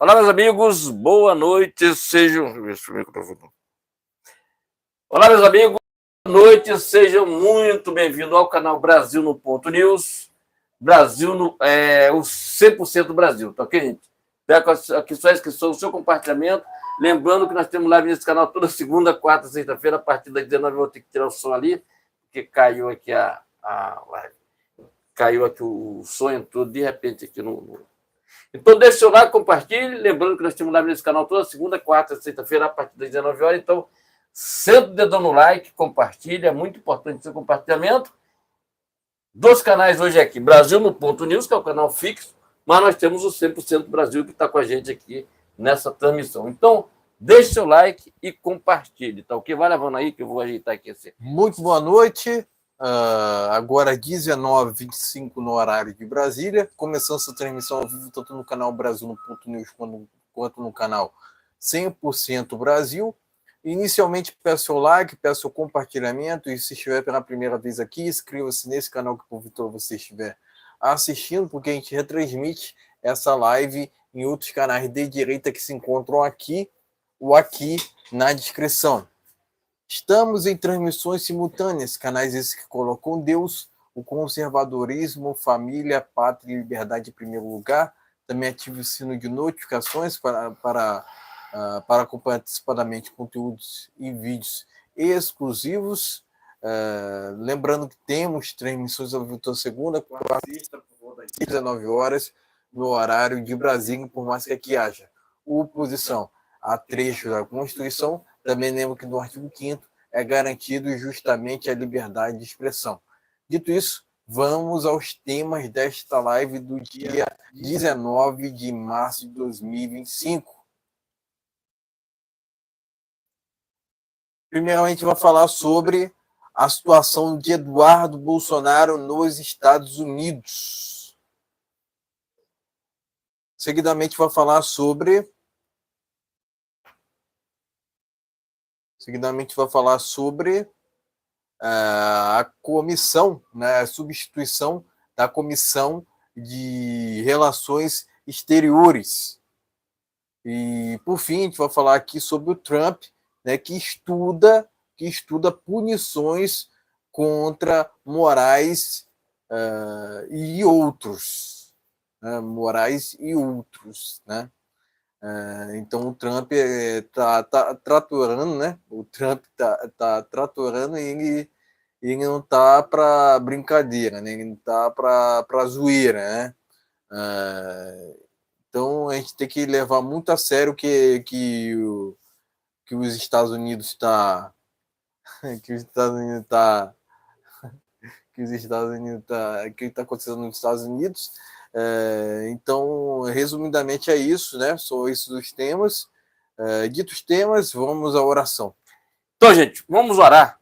Olá, meus amigos, boa noite, sejam. Olá, meus amigos, boa noite, sejam muito bem-vindos ao canal Brasil no Ponto News. Brasil, o 100% Brasil, tá ok, gente? Peço aqui só a inscrição, o seu compartilhamento. Lembrando que nós temos live nesse canal toda segunda, quarta, sexta-feira, a partir das 19 eu vou ter que tirar o som ali, porque caiu aqui a live. Caiu aqui o som, entrou de repente aqui no. Então, deixe seu like, compartilhe. Lembrando que nós temos live nesse canal toda segunda, quarta, sexta-feira, a partir das 19 horas. Então, senta o dedão no like, compartilhe. É muito importante o seu compartilhamento. Dos canais hoje aqui, Brasil no Ponto News, que é o canal fixo, mas nós temos o 100% Brasil que está com a gente aqui nessa transmissão. Então, deixe seu like e compartilhe, tá ok? Vai levando aí que eu vou ajeitar aqui assim. Muito boa noite. Agora 19h25 no horário de Brasília, começando essa transmissão ao vivo tanto no canal Brasil no Ponto News quanto no canal 100% Brasil. Inicialmente peço seu like, peço seu compartilhamento e se estiver pela primeira vez aqui, inscreva-se nesse canal que porventura você estiver assistindo, porque a gente retransmite essa live em outros canais de direita que se encontram aqui ou aqui na descrição. Estamos em transmissões simultâneas, canais esses que colocam Deus, o conservadorismo, família, pátria e liberdade em primeiro lugar. Também ative o sino de notificações para acompanhar antecipadamente conteúdos e vídeos exclusivos. Lembrando que temos transmissões ao vivo toda segunda, quarta e sexta, por volta de 19 horas, no horário de Brasília, por mais que aqui haja oposição a trechos da Constituição. Também lembro que no artigo 5º é garantido justamente a liberdade de expressão. Dito isso, vamos aos temas desta live do dia 19 de março de 2025. Primeiramente, vou falar sobre a situação de Eduardo Bolsonaro nos Estados Unidos. Seguidamente, vou falar sobre a comissão, né, a substituição da Comissão de Relações Exteriores. E, por fim, a gente vai falar aqui sobre o Trump, né, que estuda punições contra Moraes e outros. Né? Então o Trump está tratorando, né? O Trump tá tratorando e ele não está para brincadeira, né? Ele não está para zoeira, né? Então a gente tem que levar muito a sério que os Estados Unidos está que está acontecendo nos Estados Unidos. Então, resumidamente é isso, né? São esses os temas. Ditos temas, vamos à oração. Então, gente, vamos orar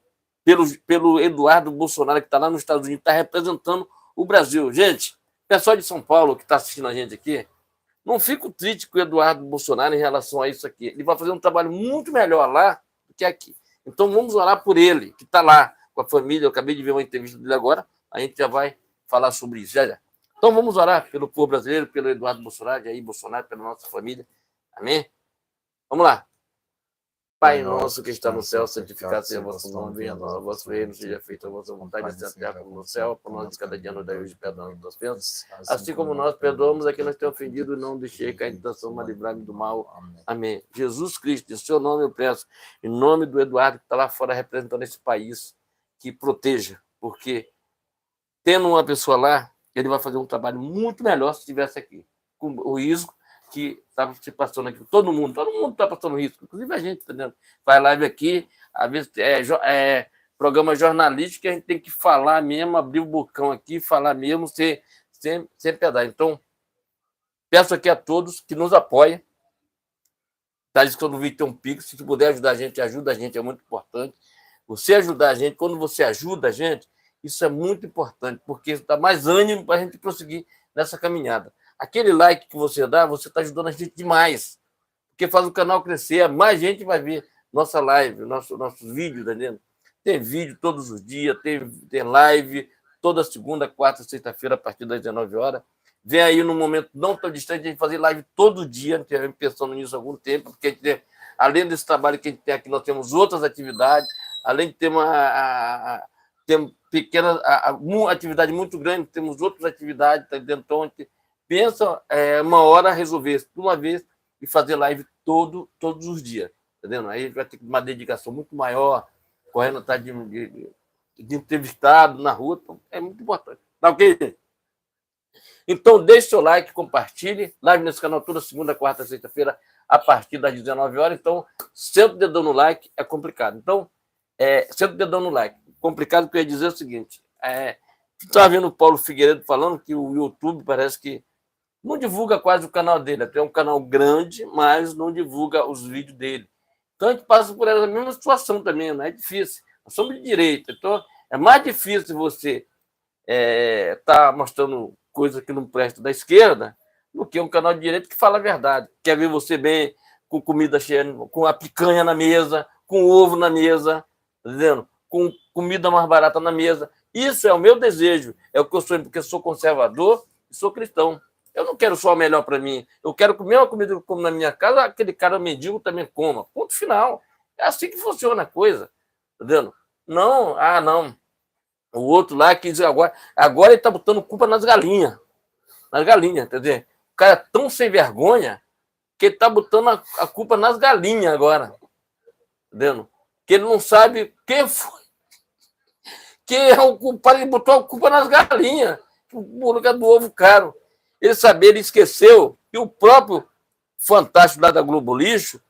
pelo Eduardo Bolsonaro, que está lá nos Estados Unidos, está representando o Brasil. Gente, pessoal de São Paulo que está assistindo a gente aqui, não fico triste com o Eduardo Bolsonaro em relação a isso aqui. Ele vai fazer um trabalho muito melhor lá do que aqui. Então, vamos orar por ele, que está lá com a família. Eu acabei de ver uma entrevista dele agora, a gente já vai falar sobre isso. Já. Então, vamos orar pelo povo brasileiro, pelo Eduardo Bolsonaro, Jair Bolsonaro, pela nossa família. Amém? Vamos lá. Pai nosso que está no céu, santificado seja o vosso nome, venha a nós o vosso reino, seja feita a vossa vontade, assim na terra como no céu. Por nós cada dia nos dai hoje perdão das ofensas, assim como nós perdoamos a quem nos tem ofendido, e não deixei cair em tentação, mas livrai-me do mal. Amém. Jesus Cristo, em seu nome eu peço, em nome do Eduardo que está lá fora representando esse país, que proteja, porque tendo uma pessoa lá, ele vai fazer um trabalho muito melhor se estivesse aqui, com o risco que está se passando aqui. Todo mundo está passando risco, inclusive a gente, entendeu? Faz live aqui, às vezes programa jornalístico que a gente tem que falar mesmo, abrir o bocão aqui, falar mesmo, sem piedade. Então, peço aqui a todos que nos apoiem. Tá dizendo que todo vídeo tem um Pix, se puder ajudar a gente, ajuda a gente, é muito importante. Você ajudar a gente, quando você ajuda a gente, isso é muito importante, porque dá mais ânimo para a gente prosseguir nessa caminhada. Aquele like que você dá, você está ajudando a gente demais, porque faz o canal crescer, mais gente vai ver nossa live, nossos vídeos, tá entendendo? Tem vídeo todos os dias, tem live toda segunda, quarta, sexta-feira, a partir das 19 horas. vem aí num momento não tão distante, a gente fazer live todo dia, a gente vem pensando nisso há algum tempo, porque a gente tem, além desse trabalho que a gente tem aqui, nós temos outras atividades, além de ter ter pequena atividade muito grande, temos outras atividades, tá dentro, então a gente pensa uma hora resolver de uma vez e fazer live todos os dias, entendendo? Aí vai ter uma dedicação muito maior, correndo atrás de entrevistado na rua, então é muito importante. Tá ok? Então, deixe seu like, compartilhe. Live nesse canal toda segunda, quarta, sexta-feira, a partir das 19 horas. Então, senta o dedão no like, é complicado. Então, senta o dedão no like. Complicado que eu ia dizer o seguinte. Estava vendo o Paulo Figueiredo falando que o YouTube parece que não divulga quase o canal dele. Até é um canal grande, mas não divulga os vídeos dele. Então, a gente passa por essa mesma situação também, não é difícil. Nós somos de direita, então é mais difícil você tá mostrando coisa que não presta da esquerda do que um canal de direita que fala a verdade. Quer ver você bem com comida cheia, com a picanha na mesa, com ovo na mesa, tá entendendo? Com comida mais barata na mesa. Isso é o meu desejo, é o que eu sou, porque eu sou conservador e sou cristão. Eu não quero só o melhor para mim. Eu quero comer uma comida que eu como na minha casa, aquele cara mendigo também coma. Ponto final. É assim que funciona a coisa. Tá vendo? Não, não. O outro lá que diz agora ele está botando culpa nas galinhas. Nas galinhas, quer dizer, o cara é tão sem vergonha que ele está botando a culpa nas galinhas agora. Entendeu? Que ele não sabe quem foi. Quem é o culpado, ele botou a culpa nas galinhas. O lugar do ovo caro. Ele esqueceu que o próprio Fantástico lá da Globo Lixo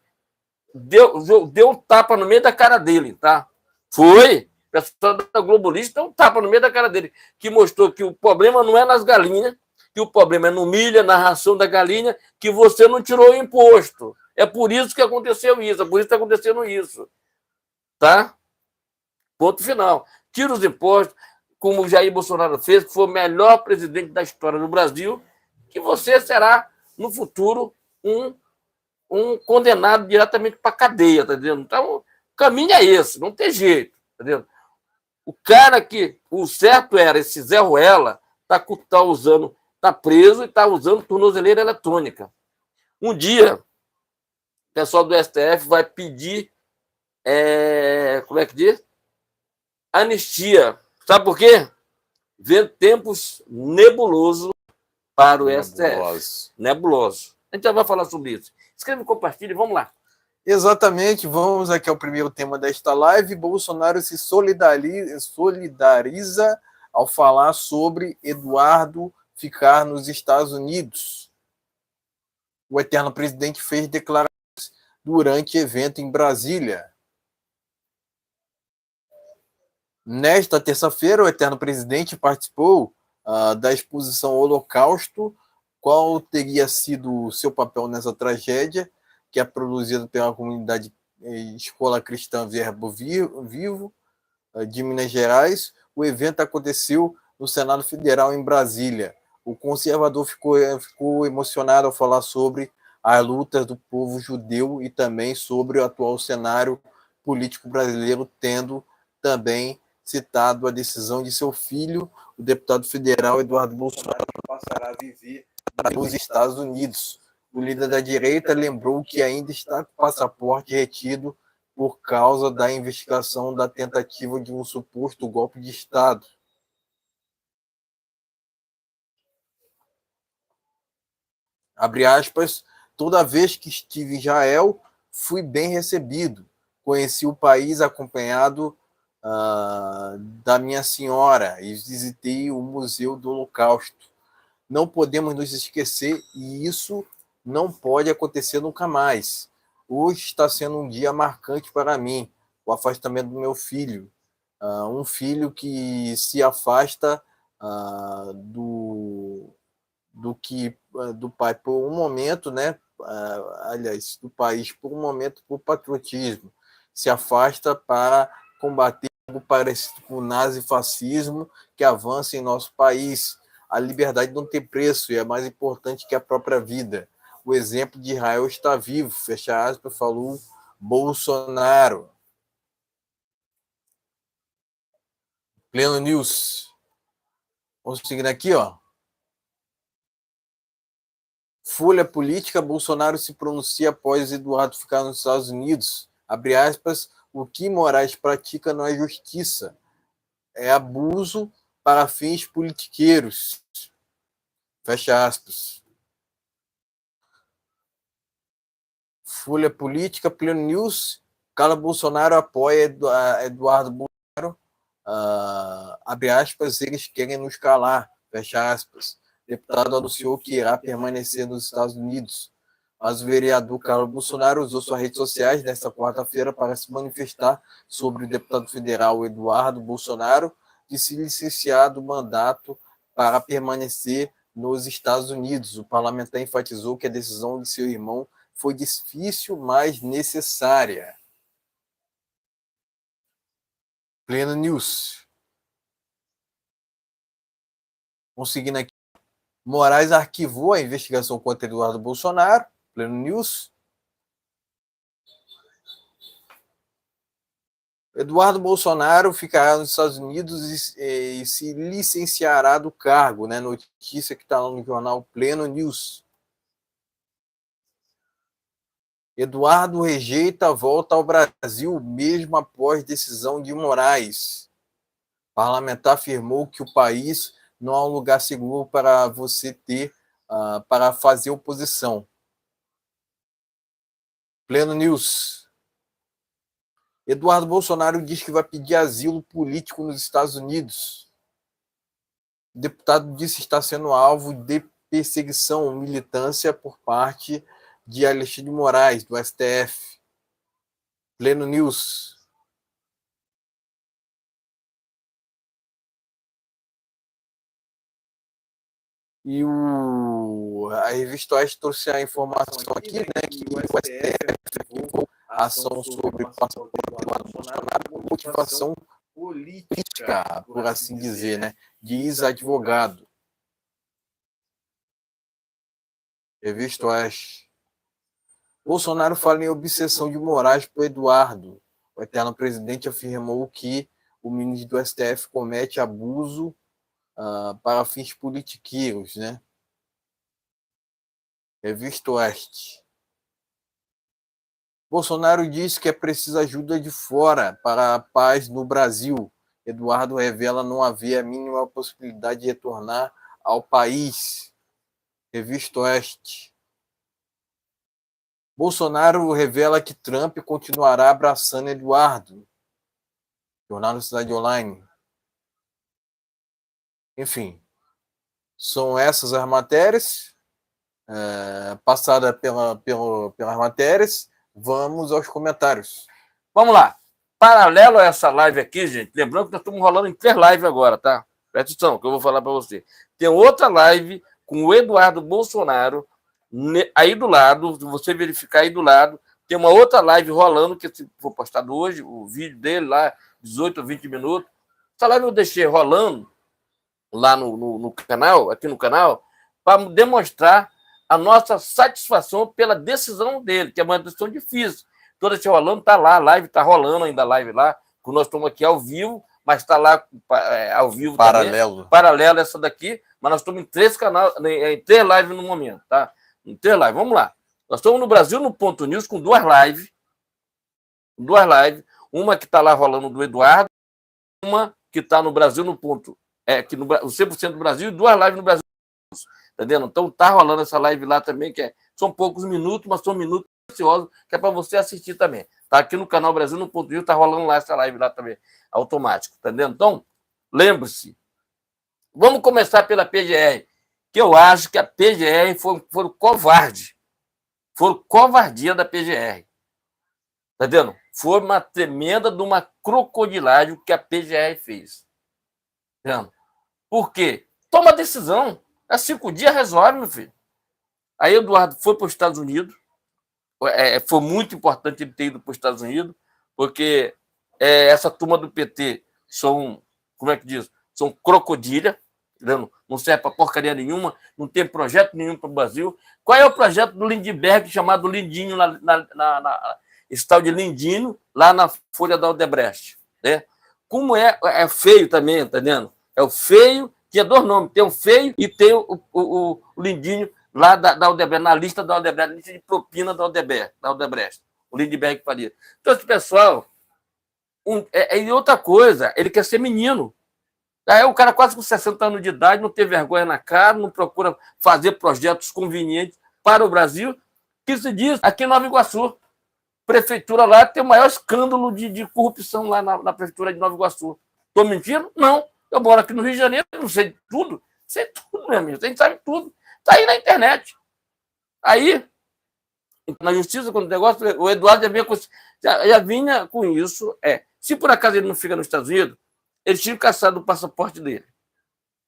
deu um tapa no meio da cara dele, tá? Foi. O pessoal da Globo Lixo deu um tapa no meio da cara dele, que mostrou que o problema não é nas galinhas, que o problema é no milho, na ração da galinha, que você não tirou o imposto. É por isso que aconteceu isso, é por isso que está acontecendo isso. Tá? Ponto final. Tira os impostos, como o Jair Bolsonaro fez, que foi o melhor presidente da história do Brasil, que você será, no futuro, um condenado diretamente para a cadeia, tá entendendo? Então, o caminho é esse, não tem jeito, tá entendendo? O cara que o certo era esse Zé Ruela, tá usando, tá preso e está usando tornozeleira eletrônica. Um dia, o pessoal do STF vai pedir, como é que diz? Anistia. Sabe por quê? Vendo tempos nebulosos para o STF. Nebuloso. A gente já vai falar sobre isso. Escreve, compartilhe, vamos lá. Exatamente, vamos aqui ao primeiro tema desta live. Bolsonaro se solidariza ao falar sobre Eduardo ficar nos Estados Unidos. O eterno presidente fez declarações durante evento em Brasília. Nesta terça-feira, o eterno presidente participou da exposição Holocausto, qual teria sido seu papel nessa tragédia, que é produzida pela comunidade Escola Cristã Verbo Vivo, de Minas Gerais. O evento aconteceu no Senado Federal, em Brasília. O conservador ficou emocionado ao falar sobre as lutas do povo judeu e também sobre o atual cenário político brasileiro, tendo também citado a decisão de seu filho, o deputado federal Eduardo Bolsonaro, passará a viver nos Estados Unidos. O líder da direita lembrou que ainda está com o passaporte retido por causa da investigação da tentativa de um suposto golpe de Estado. Abre aspas, toda vez que estive em Israel, fui bem recebido. Conheci o país acompanhado da minha senhora e visitei o Museu do Holocausto. Não podemos nos esquecer e isso não pode acontecer nunca mais. Hoje está sendo um dia marcante para mim, o afastamento do meu filho. Um filho que se afasta do pai por um momento, né? Aliás, do país por um momento por patriotismo. Se afasta para combater algo parecido com o nazifascismo que avança em nosso país. A liberdade não tem preço e é mais importante que a própria vida. O exemplo de Israel está vivo, fecha aspas, falou Bolsonaro. Pleno News. Vamos seguir aqui, ó. Folha Política, Bolsonaro se pronuncia após Eduardo ficar nos Estados Unidos. Abre aspas, o que Moraes pratica não é justiça, é abuso para fins politiqueiros. Fecha aspas. Folha Política, Pleno News, Carla Bolsonaro apoia Eduardo Bolsonaro. Abre aspas, eles querem nos calar. Fecha aspas. O deputado anunciou que irá permanecer nos Estados Unidos. Mas o vereador Carlos Bolsonaro usou suas redes sociais nesta quarta-feira para se manifestar sobre o deputado federal Eduardo Bolsonaro, de se licenciar do mandato para permanecer nos Estados Unidos. O parlamentar enfatizou que a decisão de seu irmão foi difícil, mas necessária. Pleno News. Conseguindo aqui. Moraes arquivou a investigação contra Eduardo Bolsonaro. Pleno News. Eduardo Bolsonaro ficará nos Estados Unidos e se licenciará do cargo, né? Notícia que está lá no jornal Pleno News. Eduardo rejeita a volta ao Brasil, mesmo após decisão de Moraes. O parlamentar afirmou que o país não é um lugar seguro para você ter, para fazer oposição. Pleno News. Eduardo Bolsonaro diz que vai pedir asilo político nos Estados Unidos. O deputado disse estar sendo alvo de perseguição, militância por parte de Alexandre de Moraes, do STF. Pleno News. E a revista Oeste trouxe a informação aqui, né, que o STF levou a ação sobre o passaporte do Eduardo Bolsonaro com motivação política, por assim dizer, né, diz advogado. Revista Oeste. Bolsonaro fala em obsessão de Moraes por Eduardo. O eterno presidente afirmou que o ministro do STF comete abuso para fins politiqueiros, né? Revista Oeste. Bolsonaro disse que é preciso ajuda de fora para a paz no Brasil. Eduardo revela não haver a mínima possibilidade de retornar ao país. Revista Oeste. Bolsonaro revela que Trump continuará abraçando Eduardo. Jornal da Cidade Online. Enfim, são essas as matérias, passadas pelas matérias. Vamos aos comentários. Vamos lá. Paralelo a essa live aqui, gente, lembrando que nós estamos rolando em 3 lives agora, tá? Presta atenção, que eu vou falar para você. Tem outra live com o Eduardo Bolsonaro, aí do lado, se você verificar aí do lado, tem uma outra live rolando, que eu vou postar hoje, o vídeo dele lá, 18 ou 20 minutos. Essa live eu deixei rolando lá no canal, aqui no canal, para demonstrar a nossa satisfação pela decisão dele, que é uma decisão difícil. Toda esse rolando está lá, a live está rolando ainda a live lá, que nós estamos aqui ao vivo, mas está lá ao vivo paralelo. Paralelo essa daqui, mas nós estamos em 3 canais, em 3 lives no momento, tá? Em 3 lives, vamos lá. Nós estamos no Brasil no Ponto News com 2 lives, uma que está lá rolando do Eduardo, uma que está no Brasil no ponto, que no 100% do Brasil, e 2 lives no Brasil. Entendendo? Então tá rolando essa live lá também, são poucos minutos, mas são minutos preciosos, que é para você assistir também. Tá aqui no canal Brasil no Ponto News, tá rolando lá essa live lá também, automático, entendendo? Então, lembre-se, vamos começar pela PGR, que eu acho que a PGR foi covarde. Foi covardia da PGR. Tá vendo? Foi uma tremenda de uma crocodilagem que a PGR fez. Tá vendo? Por quê? Toma decisão. Há 5 dias resolve, meu filho. Aí Eduardo foi para os Estados Unidos. Foi muito importante ele ter ido para os Estados Unidos, porque essa turma do PT são, como é que diz? São crocodilha, entendeu? Não serve para porcaria nenhuma, não tem projeto nenhum para o Brasil. Qual é o projeto do Lindbergh, chamado Lindinho, esse tal de Lindinho, lá na Folha da Odebrecht? Né? Como é feio também, entendendo? É o feio, tinha 2 nomes, tem o feio e tem o Lindinho lá da Odebrecht, na lista da Odebrecht, lista de propina da Odebrecht, o Lindbergh Faria. Então, esse pessoal, e outra coisa, ele quer ser menino. Aí o cara quase com 60 anos de idade, não tem vergonha na cara, não procura fazer projetos convenientes para o Brasil, que se diz aqui em Nova Iguaçu. Prefeitura lá tem o maior escândalo de corrupção lá na prefeitura de Nova Iguaçu. Estou mentindo? Não. Eu moro aqui no Rio de Janeiro, não sei tudo. Sei tudo, meu amigo. A gente sabe tudo. Está aí na internet. Aí, na justiça, quando o negócio, o Eduardo já vinha com isso. Se por acaso ele não fica nos Estados Unidos, ele tinha caçado o passaporte dele.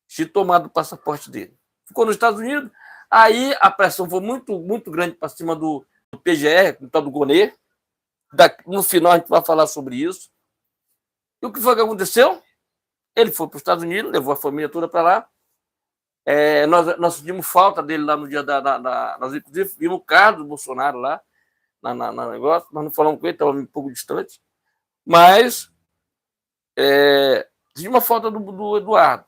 Tinha tomado o passaporte dele. Ficou nos Estados Unidos, aí a pressão foi muito, muito grande para cima do PGR, do tal do Gonê. No final a gente vai falar sobre isso. E o que foi que aconteceu? Ele foi para os Estados Unidos, levou a família toda para lá. Nós sentimos falta dele lá no dia nós, inclusive, vimos o carro do Bolsonaro lá, no negócio. Nós não falamos com ele, estava um pouco distante. Mas tinha uma falta do Eduardo.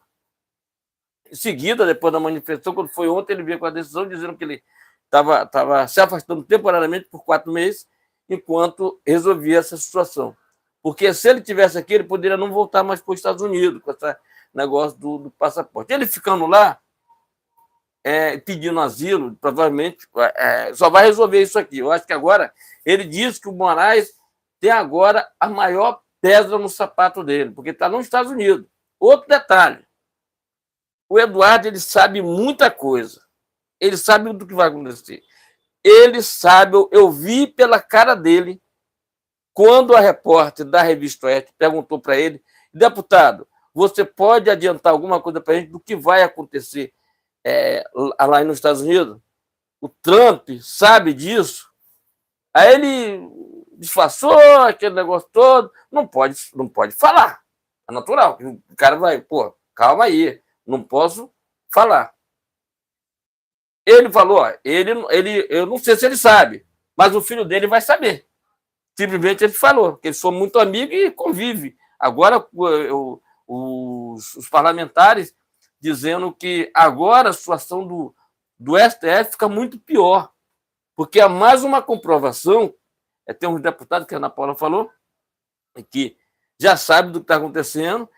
Em seguida, depois da manifestação, quando foi ontem, ele veio com a decisão dizendo que ele estava se afastando temporariamente por 4 meses, enquanto resolvia essa situação. Porque se ele tivesse aqui, ele poderia não voltar mais para os Estados Unidos, com esse negócio do passaporte. Ele ficando lá, pedindo asilo, provavelmente só vai resolver isso aqui. Eu acho que agora ele diz que o Moraes tem agora a maior pedra no sapato dele, porque está nos Estados Unidos. Outro detalhe, o Eduardo ele sabe muita coisa, ele sabe do que vai acontecer. Ele sabe, eu vi pela cara dele, quando a repórter da Revista Oeste perguntou para ele, deputado, você pode adiantar alguma coisa para a gente do que vai acontecer lá nos Estados Unidos? O Trump sabe disso? Aí ele disfarçou aquele negócio todo, não pode falar. É natural, o cara vai, calma aí, não posso falar. Ele falou, eu não sei se ele sabe, mas o filho dele vai saber. Simplesmente ele falou, que eles são muito amigos e convivem. Agora, os parlamentares dizendo que agora a situação do STF fica muito pior, porque há mais uma comprovação, tem um deputado que a Ana Paula falou, que já sabe do que está acontecendo,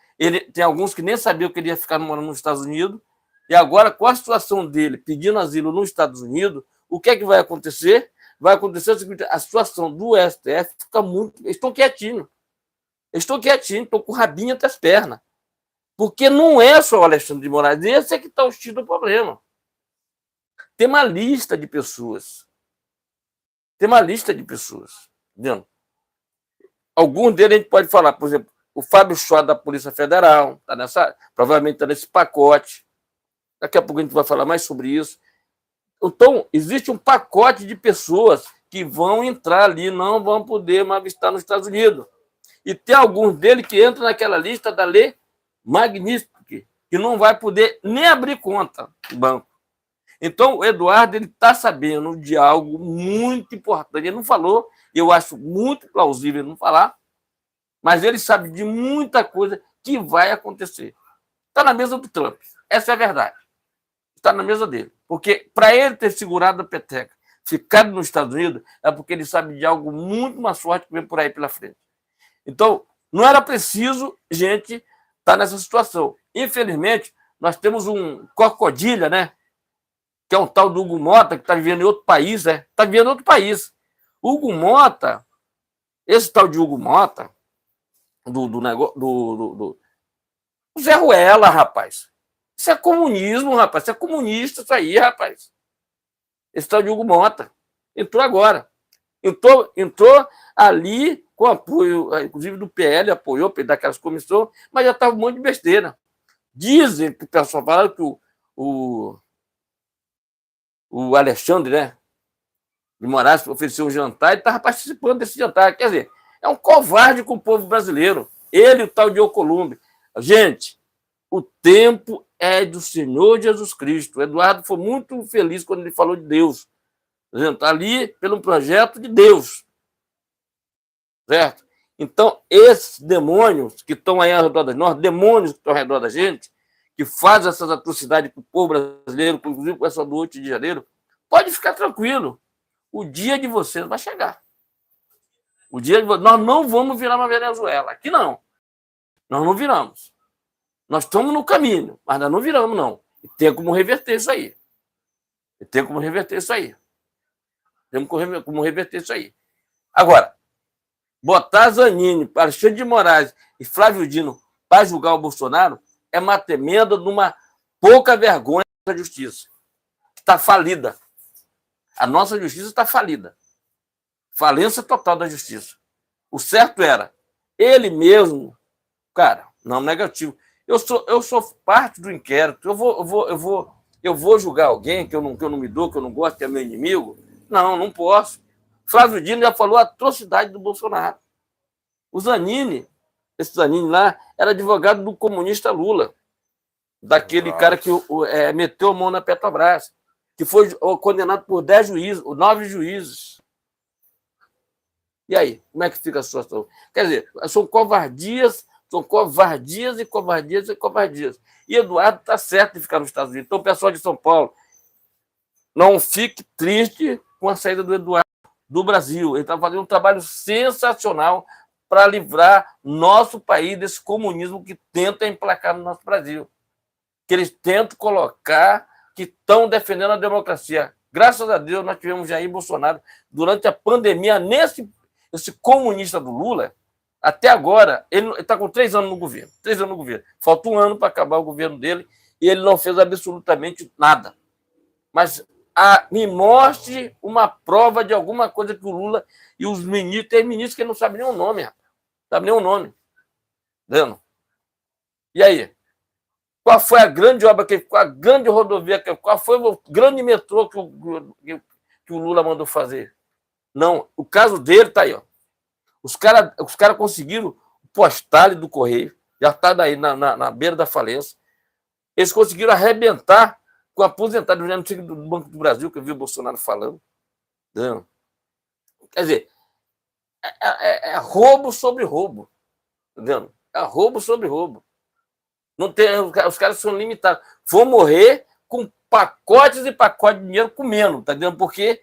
tem alguns que nem sabiam que ele ia ficar morando nos Estados Unidos, e agora, com a situação dele pedindo asilo nos Estados Unidos, o que é que vai acontecer? Vai acontecer o seguinte, a situação do STF fica muito... Eles estão quietinhos, estão com o rabinho até as pernas. Porque não é só o Alexandre de Moraes, esse é que está o X do problema. Tem uma lista de pessoas. Entendeu? Alguns deles a gente pode falar, por exemplo, o Fábio Schott da Polícia Federal, provavelmente está nesse pacote. Daqui a pouco a gente vai falar mais sobre isso. Então, existe um pacote de pessoas que vão entrar ali, não vão poder mais estar nos Estados Unidos. E tem alguns deles que entram naquela lista da lei Magnitsky, que não vai poder nem abrir conta no banco. Então, o Eduardo está sabendo de algo muito importante. Ele não falou, eu acho muito plausível ele não falar, mas ele sabe de muita coisa que vai acontecer. Está na mesa do Trump, essa é a verdade. Está na mesa dele. Porque para ele ter segurado a peteca, ficado nos Estados Unidos, é porque ele sabe de algo muito mais forte que vem por aí pela frente. Então, não era preciso, gente, estar nessa situação. Infelizmente, nós temos um crocodilha, né? Que é um tal do Hugo Mota, que está vivendo em outro país, né? Está vivendo em outro país. Hugo Mota, esse tal de Hugo Mota, do Zé Ruela, rapaz. Isso é comunismo, rapaz. Isso é comunista, isso aí, rapaz. Esse tal de Hugo Mota. Entrou agora. Entrou ali com apoio, inclusive do PL, apoiou daquelas comissões, mas já estava um monte de besteira. Dizem que o pessoal fala que o Alexandre, né, de Moraes ofereceu um jantar e estava participando desse jantar. Quer dizer, é um covarde com o povo brasileiro. Ele, o tal de Alcolumbre. Gente, o tempo é do Senhor Jesus Cristo. O Eduardo foi muito feliz quando ele falou de Deus. Está ali pelo projeto de Deus. Certo? Então, esses demônios que estão aí ao redor da nós, demônios que estão ao redor da gente, que fazem essas atrocidades com o povo brasileiro, inclusive com essa do 8 de janeiro, Pode ficar tranquilo. O dia de vocês vai chegar. O dia de... Nós não vamos virar uma Venezuela. Aqui não. Nós não viramos. Nós estamos no caminho, mas nós não viramos, não. E tem como reverter isso aí. Temos como reverter isso aí. Agora, botar Zanini, Alexandre de Moraes e Flávio Dino para julgar o Bolsonaro é uma tremenda de uma pouca vergonha da justiça, que está falida. A nossa justiça está falida. Falência total da justiça. O certo era ele mesmo, cara, não negativo. Eu sou parte do inquérito. Eu vou julgar alguém que eu não me dou, que eu não gosto, que é meu inimigo? Não posso. Flávio Dino já falou a atrocidade do Bolsonaro. O Zanini, esse Zanini lá, era advogado do comunista Lula, daquele cara que meteu a mão na Petrobras, que foi condenado por 10 juízes, 9 juízes. E aí, como é que fica a situação? Quer dizer, são covardias e covardias e covardias. E Eduardo está certo de ficar nos Estados Unidos. Então, pessoal de São Paulo, não fique triste com a saída do Eduardo do Brasil. Ele está fazendo um trabalho sensacional para livrar nosso país desse comunismo que tenta emplacar no nosso Brasil. Que eles tentam colocar que estão defendendo a democracia. Graças a Deus, nós tivemos Jair Bolsonaro durante a pandemia, esse comunista do Lula. Até agora, ele está com 3 anos no governo. 3 anos no governo. Falta 1 ano para acabar o governo dele e ele não fez absolutamente nada. Mas me mostre uma prova de alguma coisa que o Lula e os ministros... Tem ministros que não sabem nem o nome, rapaz. Não sabem nem o nome. Entendeu? E aí? Qual foi a grande obra, a grande rodovia, qual foi o grande metrô que o Lula mandou fazer? Não. O caso dele está aí, ó. Os cara conseguiram o postal do Correio, já está daí na beira da falência. Eles conseguiram arrebentar com a aposentadoria do Banco do Brasil, que eu vi o Bolsonaro falando. Não. Quer dizer, é roubo sobre roubo. Entendeu? É roubo sobre roubo. Não tem, os caras são limitados. Vão morrer com pacotes e pacotes de dinheiro comendo, tá entendendo? Porque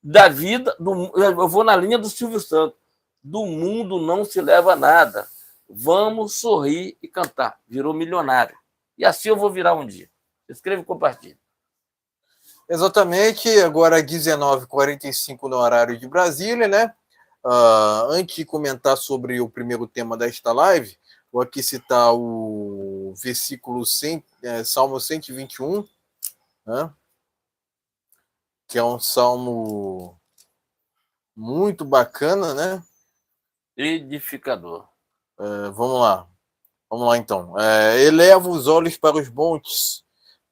da vida, eu vou na linha do Silvio Santos. Do mundo não se leva nada. Vamos sorrir e cantar. Virou milionário. E assim eu vou virar um dia. Escreva e compartilhe. Exatamente. Agora 19h45 no horário de Brasília, né? Antes de comentar sobre o primeiro tema desta live, vou aqui citar o versículo Salmo 121, né? Que é um salmo muito bacana, né? Edificador. Vamos lá então. Eleva os olhos para os montes,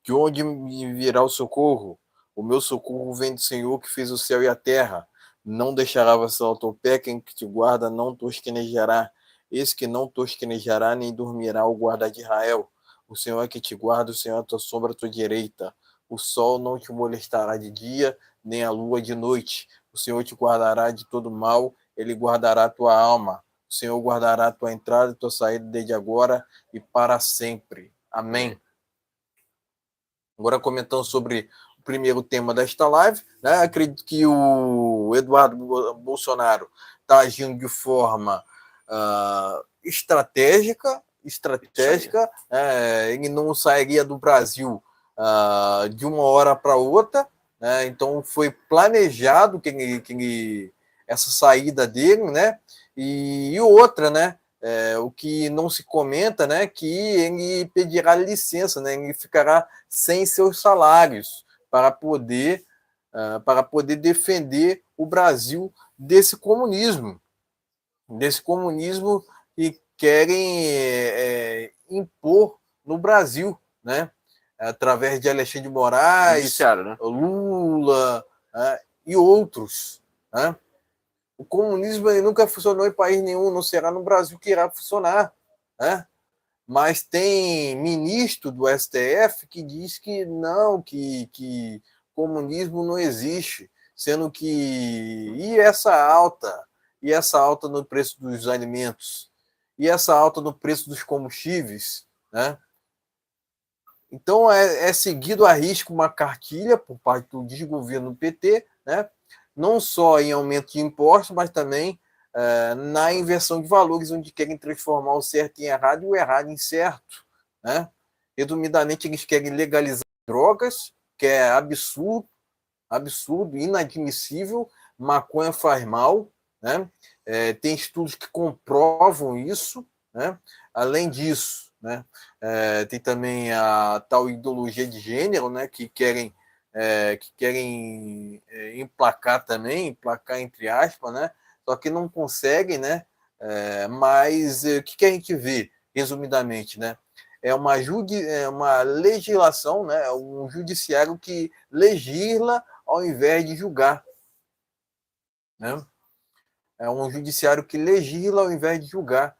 de onde me virá o socorro. O meu socorro vem do Senhor que fez o céu e a terra. Não deixará vacilar o teu pé, quem te guarda não tosquenejará. Esse que não tosquenejará, nem dormirá o guarda de Israel. O Senhor é que te guarda, o Senhor é a tua sombra à tua direita. O sol não te molestará de dia, nem a lua de noite. O Senhor te guardará de todo mal, ele guardará a tua alma. O Senhor guardará a tua entrada e tua saída desde agora e para sempre. Amém. Agora comentando sobre o primeiro tema desta live, né? Acredito que o Eduardo Bolsonaro está agindo de forma estratégica, ele não sairia do Brasil de uma hora para outra, né? Então foi planejado essa saída dele, né? E outra, né? O que não se comenta, né? Que ele pedirá licença, né? Ele ficará sem seus salários para poder defender o Brasil desse comunismo que querem impor no Brasil, né? Através de Alexandre de Moraes, né? Lula, e outros, né? O comunismo nunca funcionou em país nenhum, não será no Brasil que irá funcionar, né? Mas tem ministro do STF que diz que não, que comunismo não existe, sendo que e essa alta no preço dos alimentos, e essa alta no preço dos combustíveis, né? Então, é seguido a risco uma cartilha por parte do desgoverno PT, né? Não só em aumento de impostos, mas também na inversão de valores, onde querem transformar o certo em errado e o errado em certo, né? Resumidamente, eles querem legalizar drogas, que é absurdo, absurdo, inadmissível. Maconha faz mal, né? Tem estudos que comprovam isso, né? Além disso, né? Tem também a tal ideologia de gênero, né? Que querem emplacar também, emplacar entre aspas, né? Só que não conseguem, né? Mas o que a gente vê, resumidamente, né? É uma legislação, né? Um judiciário que legisla ao invés de julgar, né? É um judiciário que legisla ao invés de julgar,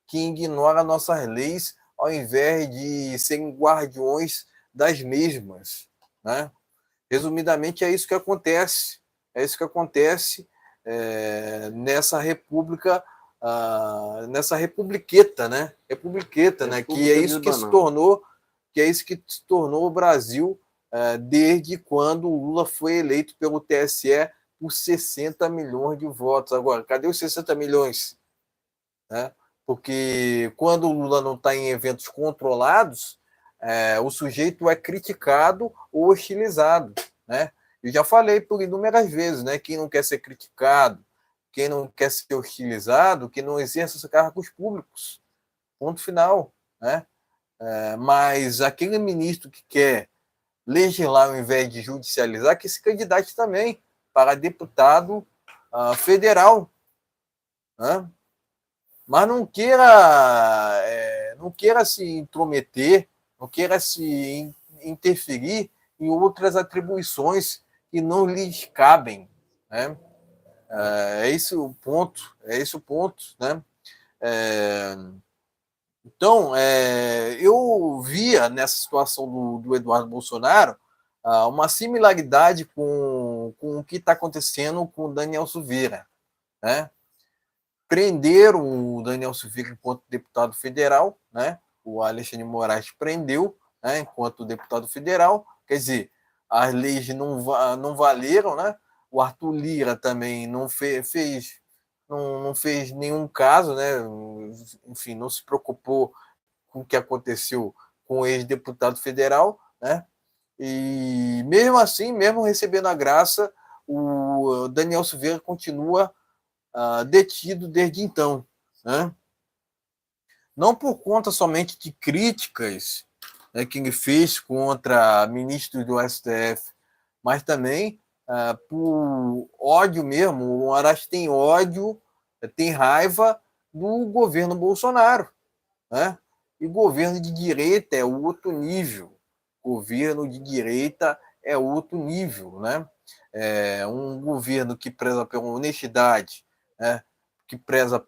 que ignora nossas leis ao invés de serem guardiões das mesmas, né? Resumidamente, é isso que acontece. É isso que acontece nessa república, nessa republiqueta, né? Republiqueta, né? Que é República de isso que se Banana. tornou, que é isso que se tornou o Brasil desde quando o Lula foi eleito pelo TSE por 60 milhões de votos. Agora, cadê os 60 milhões? Né? Porque quando o Lula não está em eventos controlados, o sujeito é criticado ou hostilizado, né? Eu já falei por inúmeras vezes, né? Quem não quer ser criticado, quem não quer ser hostilizado, que não exerça os cargos públicos. Ponto final, né? Mas aquele ministro que quer legislar ao invés de judicializar, que se candidate também para deputado federal, né? Mas não queira se intrometer, não queira se interferir em outras atribuições que não lhes cabem, né? É esse o ponto, né? É, então, eu via nessa situação do Eduardo Bolsonaro uma similaridade com o que está acontecendo com o Daniel Silveira, né? Prenderam o Daniel Silveira enquanto deputado federal, né? O Alexandre de Moraes prendeu, né? Enquanto deputado federal, quer dizer, as leis não valeram, né? O Arthur Lira também não fez nenhum caso, né? Enfim, não se preocupou com o que aconteceu com o ex-deputado federal, né? E mesmo assim, mesmo recebendo a graça, o Daniel Silveira continua detido desde então, né? Não por conta somente de críticas, né, que ele fez contra ministros do STF, mas também por ódio mesmo. O Arash tem ódio, tem raiva do governo Bolsonaro, né? E governo de direita é outro nível. Governo de direita é outro nível, né? Um governo que preza pela honestidade, né? Que preza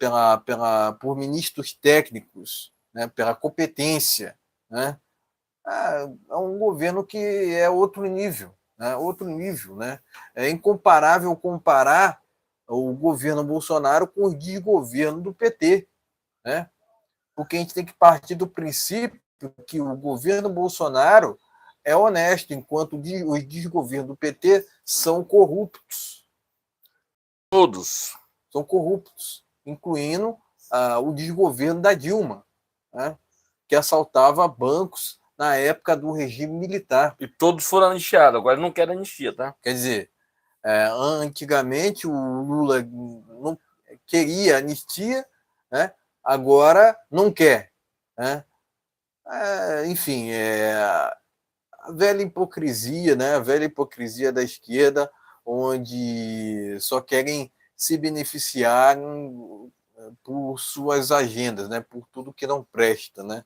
por ministros técnicos, né? Pela competência, né? É um governo que é outro nível, né? Outro nível, né? É incomparável comparar o governo Bolsonaro com o desgoverno do PT, né? Porque a gente tem que partir do princípio que o governo Bolsonaro é honesto, enquanto os desgovernos do PT são corruptos. Todos. São corruptos, incluindo o desgoverno da Dilma, né? Que assaltava bancos na época do regime militar. E todos foram anistiados. Agora não querem anistia, tá? Quer dizer, antigamente o Lula não queria anistia, né? Agora não quer, né? Enfim, a velha hipocrisia, né? A velha hipocrisia da esquerda, onde só querem se beneficiar por suas agendas, né? Por tudo que não presta, né?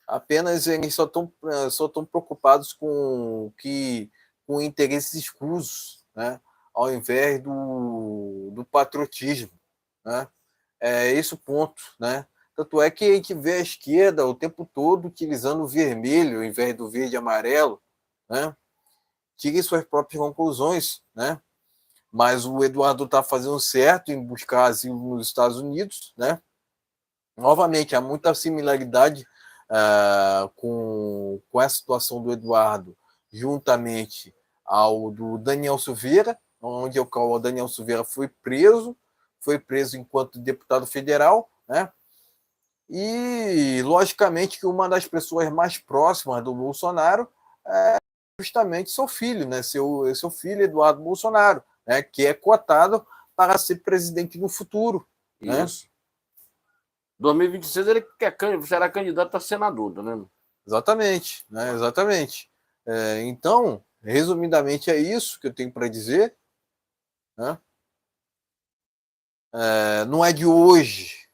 Apenas eles só estão preocupados com interesses escusos, né? Ao invés do patriotismo, né? É esse o ponto, né? Tanto é que a gente vê a esquerda o tempo todo utilizando o vermelho ao invés do verde e amarelo, né? Tire suas próprias conclusões, né? Mas o Eduardo está fazendo certo em buscar asilo nos Estados Unidos, né? Novamente, há muita similaridade com essa situação do Eduardo, juntamente ao do Daniel Silveira, onde o Daniel Silveira foi preso enquanto deputado federal, né? E, logicamente, que uma das pessoas mais próximas do Bolsonaro é justamente seu filho, né? Seu filho, Eduardo Bolsonaro, né? Que é cotado para ser presidente no futuro. Isso. Né? 2026 ele será candidato a senador, tá vendo? Exatamente, né? Exatamente. Então, resumidamente, é isso que eu tenho para dizer. Né? Não é de hoje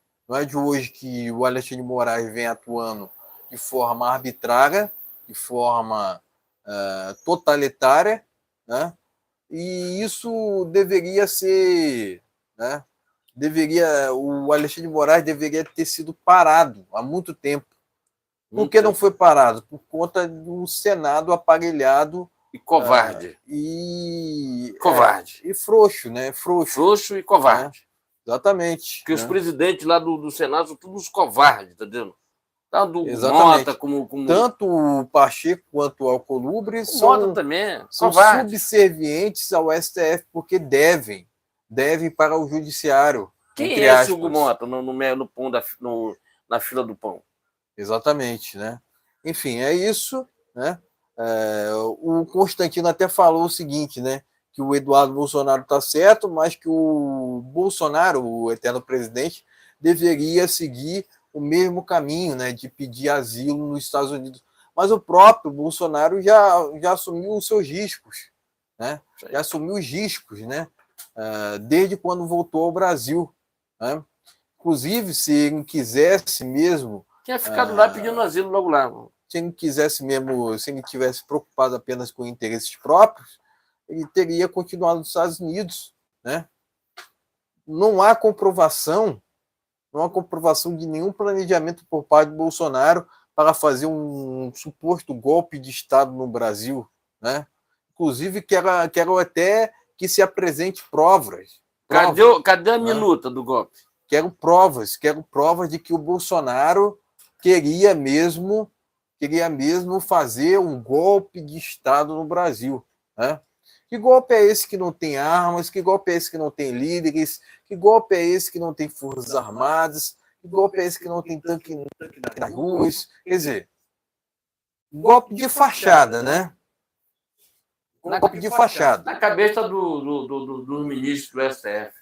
que o Alexandre de Moraes vem atuando de forma arbitrária, de forma totalitária, né? E isso deveria ser, né? O Alexandre de Moraes deveria ter sido parado há muito tempo. Por que não foi parado? Por conta do Senado aparelhado e covarde. Covarde. E frouxo, né? Frouxo e covarde. Né? Exatamente. Porque os presidentes lá do Senado são todos covardes, tá entendendo? Tanto Exatamente. Mota como... Tanto o Pacheco quanto o Alcolumbre são subservientes ao STF, porque devem para o judiciário. Quem é esse Hugo Mota no pão na fila do pão? Exatamente, né? Enfim, é isso, né? O Constantino até falou o seguinte, né? Que o Eduardo Bolsonaro está certo, mas que o Bolsonaro, o eterno presidente, deveria seguir o mesmo caminho, né? De pedir asilo nos Estados Unidos. Mas o próprio Bolsonaro já assumiu os seus riscos, né? Já assumiu os riscos, né? Desde quando voltou ao Brasil, né? Inclusive, se ele quisesse mesmo... Tinha ficado lá pedindo asilo logo lá. Se ele quisesse mesmo, se ele tivesse preocupado apenas com interesses próprios, ele teria continuado nos Estados Unidos, né? Não há comprovação de nenhum planejamento por parte do Bolsonaro para fazer um suposto golpe de Estado no Brasil, né? Inclusive, quero até que se apresente provas. Cadê a minuta do golpe? Quero provas de que o Bolsonaro queria mesmo fazer um golpe de Estado no Brasil, né? Que golpe é esse que não tem armas? Que golpe é esse que não tem líderes? Que golpe é esse que não tem forças armadas? Que golpe é esse que não tem tanque nas ruas? Quer dizer, golpe de fachada, né? Golpe de fachada. Na cabeça do ministro do STF.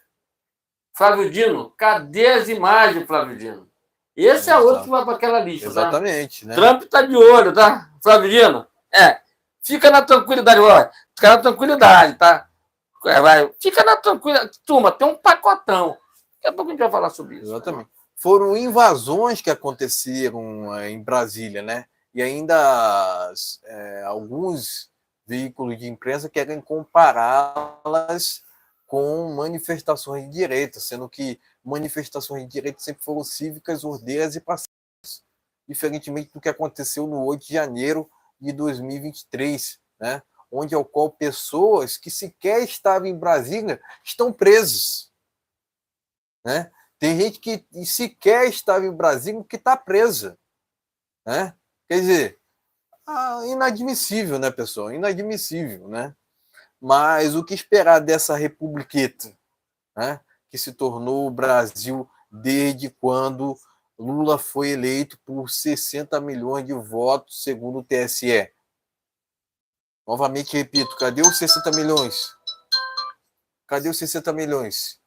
Flávio Dino, cadê as imagens, Flávio Dino? Esse é outro que vai para aquela lista. Exatamente. Tá? Né? Trump está de olho, tá? Flávio Dino, fica na tranquilidade, fica na tranquilidade, tá? Fica na tranquilidade. Turma, tem um pacotão. Daqui a pouco a gente vai falar sobre isso. Exatamente. Né? Foram invasões que aconteceram em Brasília, né? E ainda alguns veículos de imprensa querem compará-las com manifestações de direita, sendo que manifestações de direita sempre foram cívicas, ordeiras e pacíficas, diferentemente do que aconteceu no 8 de janeiro de 2023, né? Onde ao qual pessoas que sequer estavam em Brasília estão presas, né? Tem gente que sequer estava em Brasília que está presa, né? Quer dizer, inadmissível, né, pessoal? Inadmissível, né? Mas o que esperar dessa republiqueta, né, que se tornou o Brasil desde quando Lula foi eleito por 60 milhões de votos, segundo o TSE? Novamente repito, cadê os 60 milhões? Cadê os 60 milhões?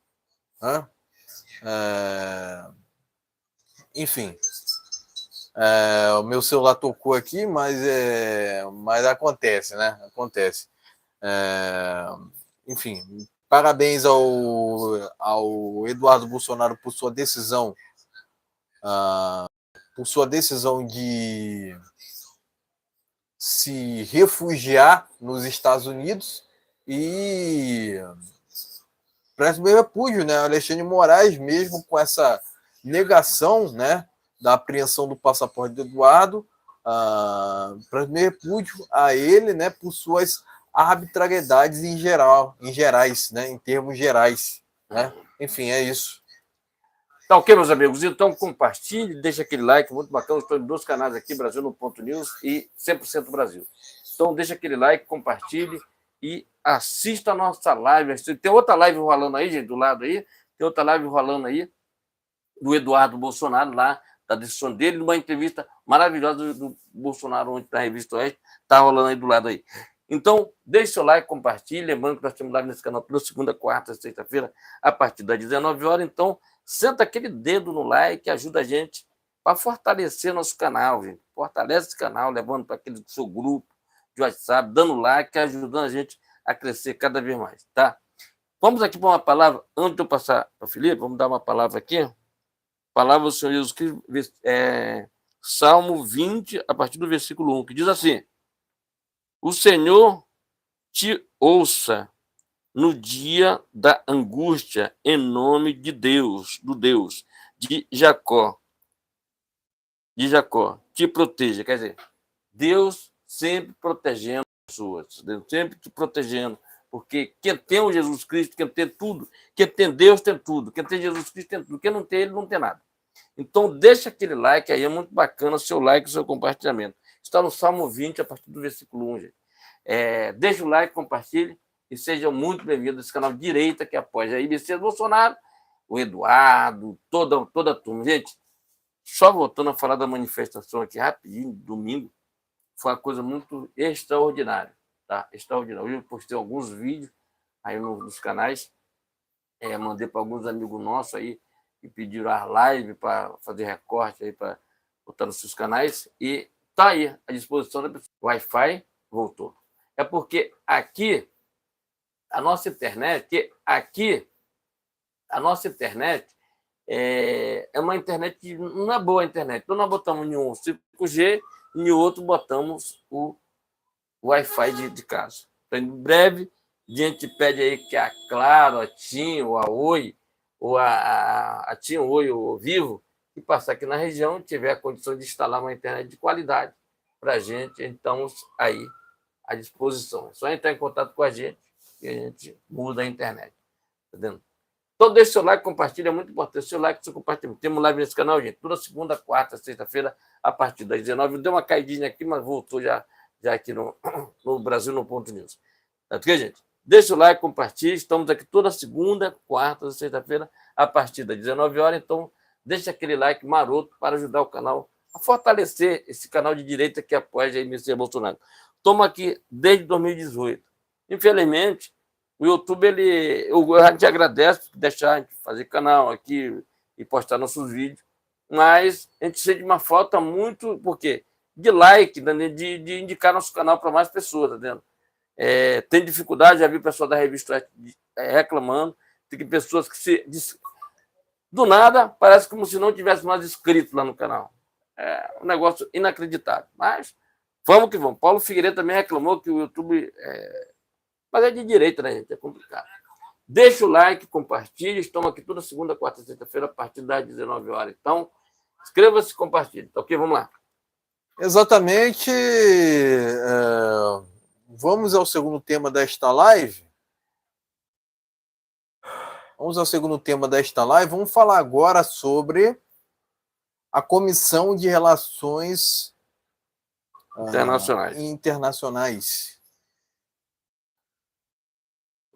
Enfim, o meu celular tocou aqui, mas acontece, né? Acontece. Enfim, parabéns ao Eduardo Bolsonaro por sua decisão, de se refugiar nos Estados Unidos, e parece meu repúdio, né? Alexandre de Moraes, mesmo com essa negação, né, da apreensão do passaporte do Eduardo, parece meu repúdio a ele, né, por suas arbitrariedades em termos gerais, né? Enfim, é isso. Tá ok, meus amigos? Então, compartilhe, deixa aquele like, muito bacana. Estou em 2 canais aqui, Brasil no Ponto News e 100% Brasil. Então, deixa aquele like, compartilhe e assista a nossa live. Tem outra live rolando aí, gente, do lado aí. Tem outra live rolando aí, do Eduardo Bolsonaro, lá, da decisão dele, numa entrevista maravilhosa do Bolsonaro, onde está a Revista Oeste, está rolando aí do lado aí. Então, deixe seu like, compartilhe. Lembrando que nós temos live nesse canal toda segunda, quarta, sexta-feira, a partir das 19 horas. Então, senta aquele dedo no like, ajuda a gente para fortalecer nosso canal, gente. Fortalece esse canal, levando para aquele seu grupo de WhatsApp, dando like, ajudando a gente a crescer cada vez mais, tá? Vamos aqui para uma palavra, antes de eu passar para o Felipe, vamos dar uma palavra aqui. Palavra do Senhor Jesus Cristo, Salmo 20, a partir do versículo 1, que diz assim: o Senhor te ouça no dia da angústia, em nome de Deus, do Deus de Jacó. De Jacó, te proteja. Quer dizer, Deus sempre protegendo as pessoas, Deus sempre te protegendo, porque quem tem o Jesus Cristo, quem tem tudo, quem tem Deus tem tudo, quem tem Jesus Cristo tem tudo, quem não tem ele não tem nada. Então, deixa aquele like aí, é muito bacana o seu like, o seu compartilhamento. Está no Salmo 20, a partir do versículo 1, gente. Deixa o like, compartilhe e sejam muito bem-vindos a esse canal Direita, que apoia a IBC Bolsonaro, o Eduardo, toda a turma. Gente, só voltando a falar da manifestação aqui rapidinho, domingo, foi uma coisa muito extraordinária, tá? Extraordinária. Hoje eu postei alguns vídeos aí nos canais, mandei para alguns amigos nossos aí, que pediram as lives para fazer recorte aí para botar nos seus canais, e tá aí à disposição da pessoa. O Wi-Fi voltou. É porque aqui a nossa internet é uma internet, não é boa a internet. Então nós botamos em um 5G e em outro botamos o Wi-Fi de casa. Então, em breve, a gente pede aí que a Claro, a TIM, ou a Oi, ou a TIM, Oi, ou Vivo, que passar aqui na região, tiver a condição de instalar uma internet de qualidade para a gente, então, aí à disposição. É só entrar em contato com a gente e a gente muda a internet. Tá vendo? Então, deixe seu like, compartilha, é muito importante. Seu like, seu compartilhamento. Temos live nesse canal, gente, toda segunda, quarta, sexta-feira, a partir das 19. Deu uma caidinha aqui, mas voltou já aqui no Brasil, no Ponto News. Tá ok, gente? Deixa o like, compartilhe. Estamos aqui toda segunda, quarta, sexta-feira, a partir das 19 horas. Então, deixa aquele like maroto para ajudar o canal a fortalecer esse canal de direita que apoia a MC Bolsonaro. Estamos aqui desde 2018. Infelizmente, o YouTube, a gente agradece por deixar a gente fazer canal aqui e postar nossos vídeos, mas a gente sente uma falta muito, por quê? De like, de indicar nosso canal para mais pessoas, tá vendo? Tem dificuldade, já vi pessoal da revista reclamando, tem pessoas que do nada, parece como se não tivesse mais inscrito lá no canal. É um negócio inacreditável, mas vamos que vamos. Paulo Figueiredo também reclamou que o YouTube... Mas é de direita, né, gente? É complicado. Deixa o like, compartilhe. Estamos aqui toda segunda, quarta e sexta-feira, a partir das 19 horas. Então, inscreva-se e compartilhe. Tá ok? Vamos lá. Exatamente. Vamos ao segundo tema desta live. Vamos falar agora sobre a Comissão de Relações Internacionais.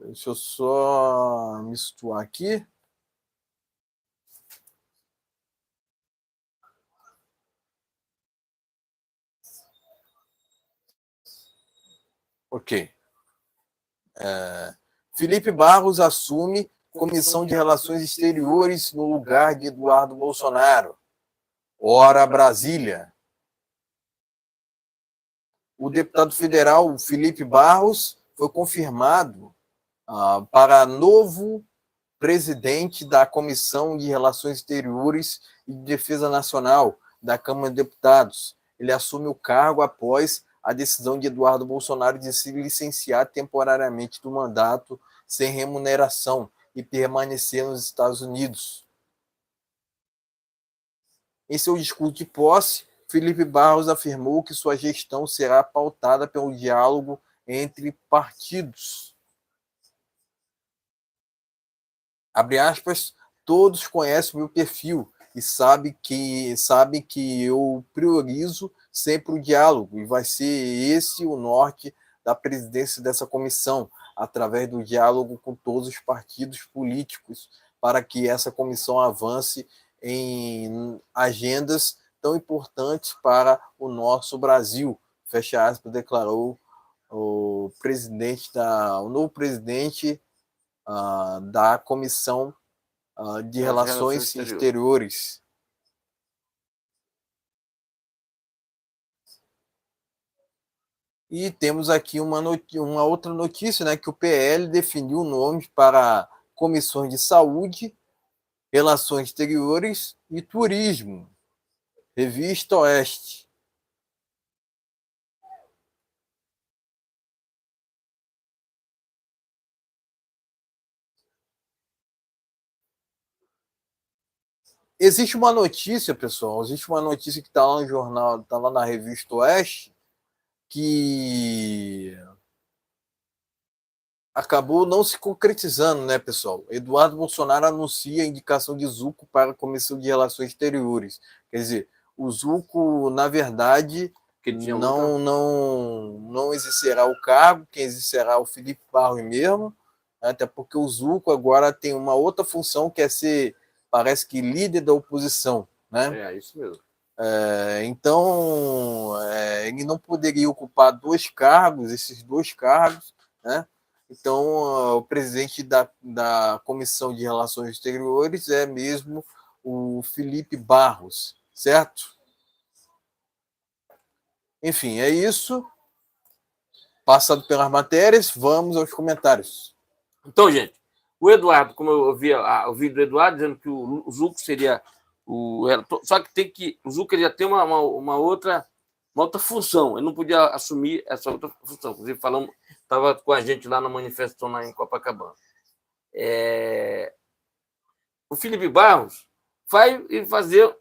Deixa eu só misturar aqui. Ok. Felipe Barros assume Comissão de Relações Exteriores no lugar de Eduardo Bolsonaro. Ora, Brasília. O deputado federal Felipe Barros foi confirmado para novo presidente da Comissão de Relações Exteriores e de Defesa Nacional da Câmara de Deputados. Ele assume o cargo após a decisão de Eduardo Bolsonaro de se licenciar temporariamente do mandato sem remuneração e permanecer nos Estados Unidos. Em seu discurso de posse, Felipe Barros afirmou que sua gestão será pautada pelo diálogo entre partidos. Abre aspas, todos conhecem o meu perfil e sabem que eu priorizo sempre o diálogo, e vai ser esse o norte da presidência dessa comissão, através do diálogo com todos os partidos políticos, para que essa comissão avance em agendas tão importantes para o nosso Brasil. Fecha aspas, declarou o novo presidente da Comissão de Relações Exteriores. E temos aqui uma outra notícia, né, que o PL definiu nomes para comissões de saúde, relações exteriores e turismo. Revista Oeste. Existe uma notícia, pessoal, que está lá no jornal, está lá na Revista Oeste, que acabou não se concretizando, né, pessoal? Eduardo Bolsonaro anuncia a indicação de Zucco para a Comissão de Relações Exteriores. Quer dizer, o Zucco, na verdade, não exercerá o cargo, quem exercerá é o Felipe Barros mesmo, até porque o Zucco agora tem uma outra função, que é ser, parece que, líder da oposição, né? É, isso mesmo. Então, ele não poderia ocupar esses dois cargos, né? Então, o presidente da Comissão de Relações Exteriores é mesmo o Felipe Barros, certo? Enfim, é isso. Passado pelas matérias, vamos aos comentários. Então, gente, o Eduardo, como eu ouvi o vídeo do Eduardo, dizendo que o Zucco seria o relator, só que o Zucco ia ter uma outra função, ele não podia assumir essa outra função. Inclusive, estava com a gente lá na manifestação lá em Copacabana. O Felipe Barros vai fazer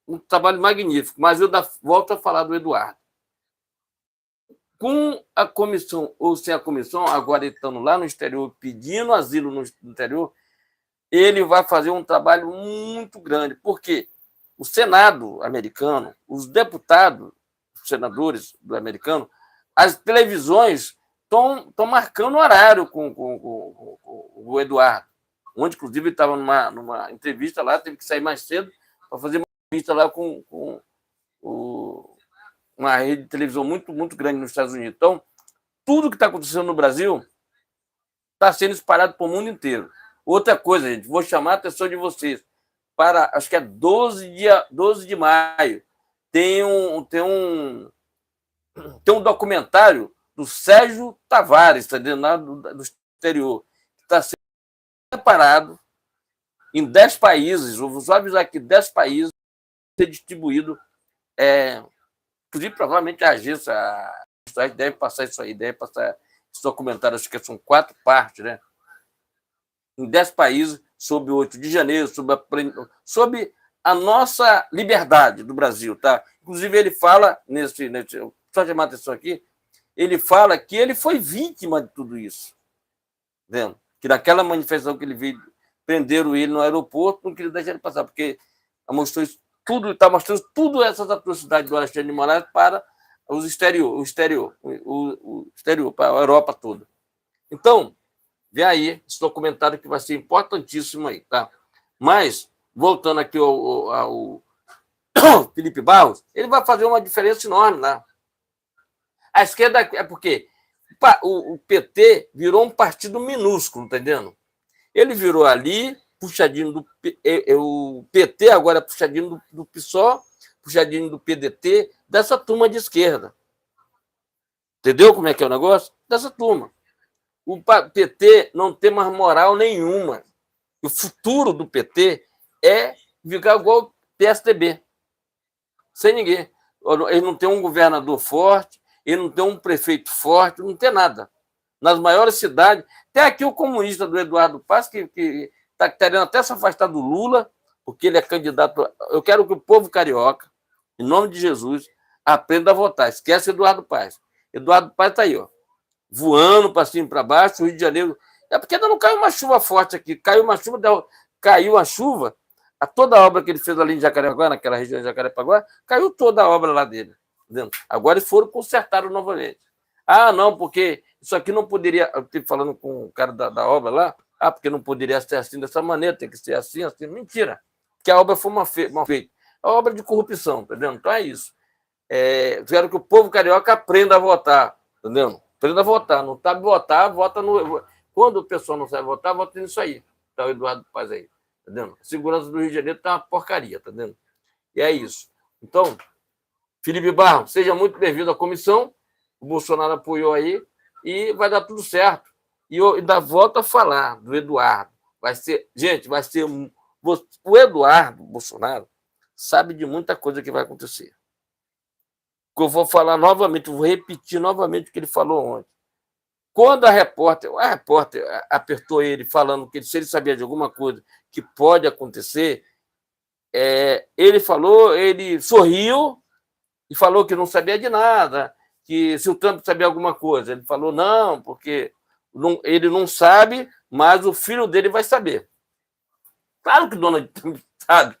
um trabalho magnífico, mas eu volto a falar do Eduardo. Com a comissão, ou sem a comissão, agora estando lá no exterior, pedindo asilo no exterior, ele vai fazer um trabalho muito grande, porque o Senado americano, os deputados, os senadores do americano, as televisões estão marcando horário com o Eduardo, onde, inclusive, ele estava numa entrevista lá, teve que sair mais cedo para fazer uma entrevista lá com uma rede de televisão muito, muito grande nos Estados Unidos. Então, tudo que está acontecendo no Brasil está sendo espalhado para o mundo inteiro. Outra coisa, gente, vou chamar a atenção de vocês para, acho que é 12 de maio, tem um documentário do Sérgio Tavares, tá dentro do exterior, que está sendo preparado em 10 países, vou só avisar aqui, 10 países, ser distribuído, inclusive, provavelmente a agência deve passar isso aí, deve passar esse documentário, acho que são 4 partes, né? Em 10 países, sobre o 8 de janeiro, sobre a nossa liberdade do Brasil, tá? Inclusive, ele fala, só chamar a atenção aqui, ele fala que ele foi vítima de tudo isso. Vendo? Que naquela manifestação que ele veio, prenderam ele no aeroporto, não queria deixar ele passar, porque está mostrando tudo essas atrocidades do Alexandre de Moraes para o exterior, para a Europa toda. Então, vem aí esse documentário que vai ser importantíssimo aí, tá? Mas, voltando aqui ao Felipe Barros, ele vai fazer uma diferença enorme lá. A esquerda é porque o PT virou um partido minúsculo, tá entendendo? Ele virou ali, puxadinho o PT agora é puxadinho do PSOL, puxadinho do PDT, dessa turma de esquerda. Entendeu como é que é o negócio? Dessa turma. O PT não tem mais moral nenhuma. O futuro do PT é ficar igual o PSDB. Sem ninguém. Ele não tem um governador forte, ele não tem um prefeito forte, não tem nada. Nas maiores cidades, tem aqui o comunista do Eduardo Paes, que está querendo até se afastar do Lula, porque ele é candidato. Eu quero que o povo carioca, em nome de Jesus, aprenda a votar. Esquece Eduardo Paes. Eduardo Paes está aí, ó, voando para cima e para baixo, o Rio de Janeiro. É porque ainda não caiu uma chuva forte aqui. Caiu uma chuva, caiu a chuva, toda a obra que ele fez ali em Jacarepaguá, naquela região de Jacarepaguá, caiu toda a obra lá dele. Entendeu? Agora eles foram consertaram novamente. Ah, não, porque isso aqui não poderia. Eu estive falando com o cara da obra lá, porque não poderia ser assim dessa maneira, tem que ser assim, assim. Mentira, porque a obra foi mal feita. É obra de corrupção, entendeu? Então é isso. Quero que o povo carioca aprenda a votar, entendeu? Aprenda a votar. Não sabe votar, vota no. Quando o pessoal não sabe votar, vota nisso aí. Tá o Eduardo Paz aí, entendeu? A segurança do Rio de Janeiro tá uma porcaria, tá entendendo? E é isso. Então, Felipe Barros, seja muito bem-vindo à comissão. O Bolsonaro apoiou aí e vai dar tudo certo. E eu ainda volto a falar do Eduardo. Vai ser, gente, vai ser. O Eduardo Bolsonaro sabe de muita coisa que vai acontecer. Eu vou falar novamente, vou repetir novamente o que ele falou ontem. Quando a repórter apertou ele falando que se ele sabia de alguma coisa que pode acontecer, ele falou, ele sorriu e falou que não sabia de nada, que se o Trump sabia alguma coisa. Ele falou, não, porque ele não sabe, mas o filho dele vai saber. Claro que o Donald Trump sabe.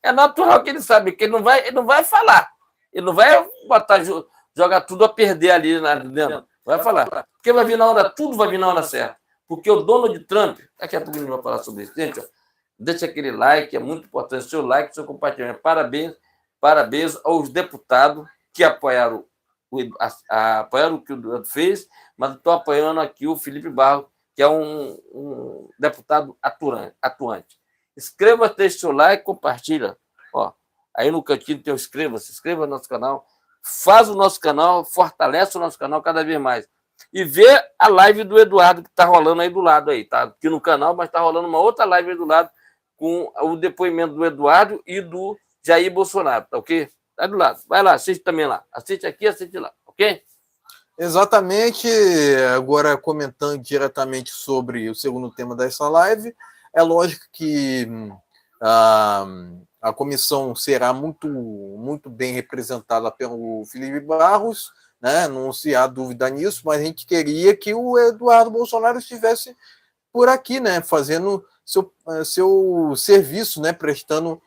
É natural que ele sabe, que ele não vai falar. Ele não vai jogar tudo a perder ali dentro. Vai falar. Porque vai vir na hora, tudo vai vir na hora certa. Porque o Donald Trump, daqui a pouco a gente vai falar sobre isso. Gente, ó, deixa aquele like, é muito importante. Seu like, seu compartilhamento. Parabéns aos deputados que apoiaram apoiaram o que o Eduardo fez, mas estou apoiando aqui o Felipe Barros, que é um deputado atuante. Inscreva, deixe seu like, compartilha. Ó, aí no cantinho tem o se inscreva no nosso canal, faz o nosso canal, fortalece o nosso canal cada vez mais. E vê a live do Eduardo que está rolando aí do lado aí, tá? Aqui no canal, mas está rolando uma outra live aí do lado com o depoimento do Eduardo e do Jair Bolsonaro, tá ok? Tá do lado. Vai lá, assiste também lá. Assiste aqui, assiste lá, ok? Exatamente. Agora, comentando diretamente sobre o segundo tema dessa live, é lógico que a comissão será muito bem representada pelo Felipe Barros, né? Não se há dúvida nisso, mas a gente queria que o Eduardo Bolsonaro estivesse por aqui, né? Fazendo seu serviço, né? Prestando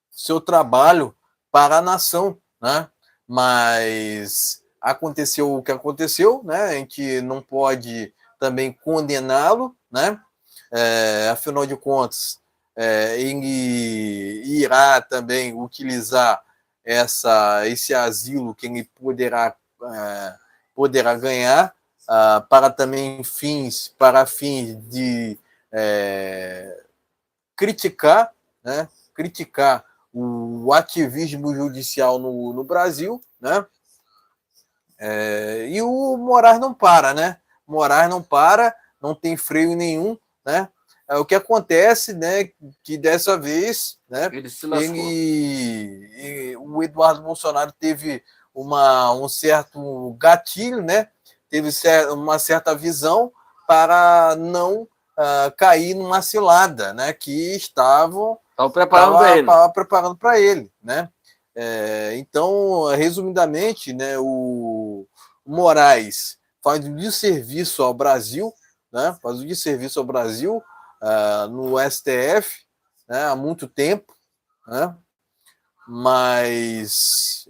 seu trabalho para a nação, né? Mas aconteceu o que aconteceu, né? A gente não pode também condená-lo, né? Afinal de contas, ele irá também utilizar esse asilo que ele poderá ganhar para também fins de criticar, né? Criticar o ativismo judicial no Brasil, né? E o Moraes não para, né? Moraes não para, não tem freio nenhum, né? O que acontece, né? Que dessa vez, né? O Eduardo Bolsonaro teve um certo gatilho, né? Teve uma certa visão para não cair numa cilada, né? Que estavam preparando para ele, né? Então, resumidamente, né? O Moraes faz um desserviço ao Brasil, né? Faz um desserviço ao Brasil no STF, né? Há muito tempo, né? Mas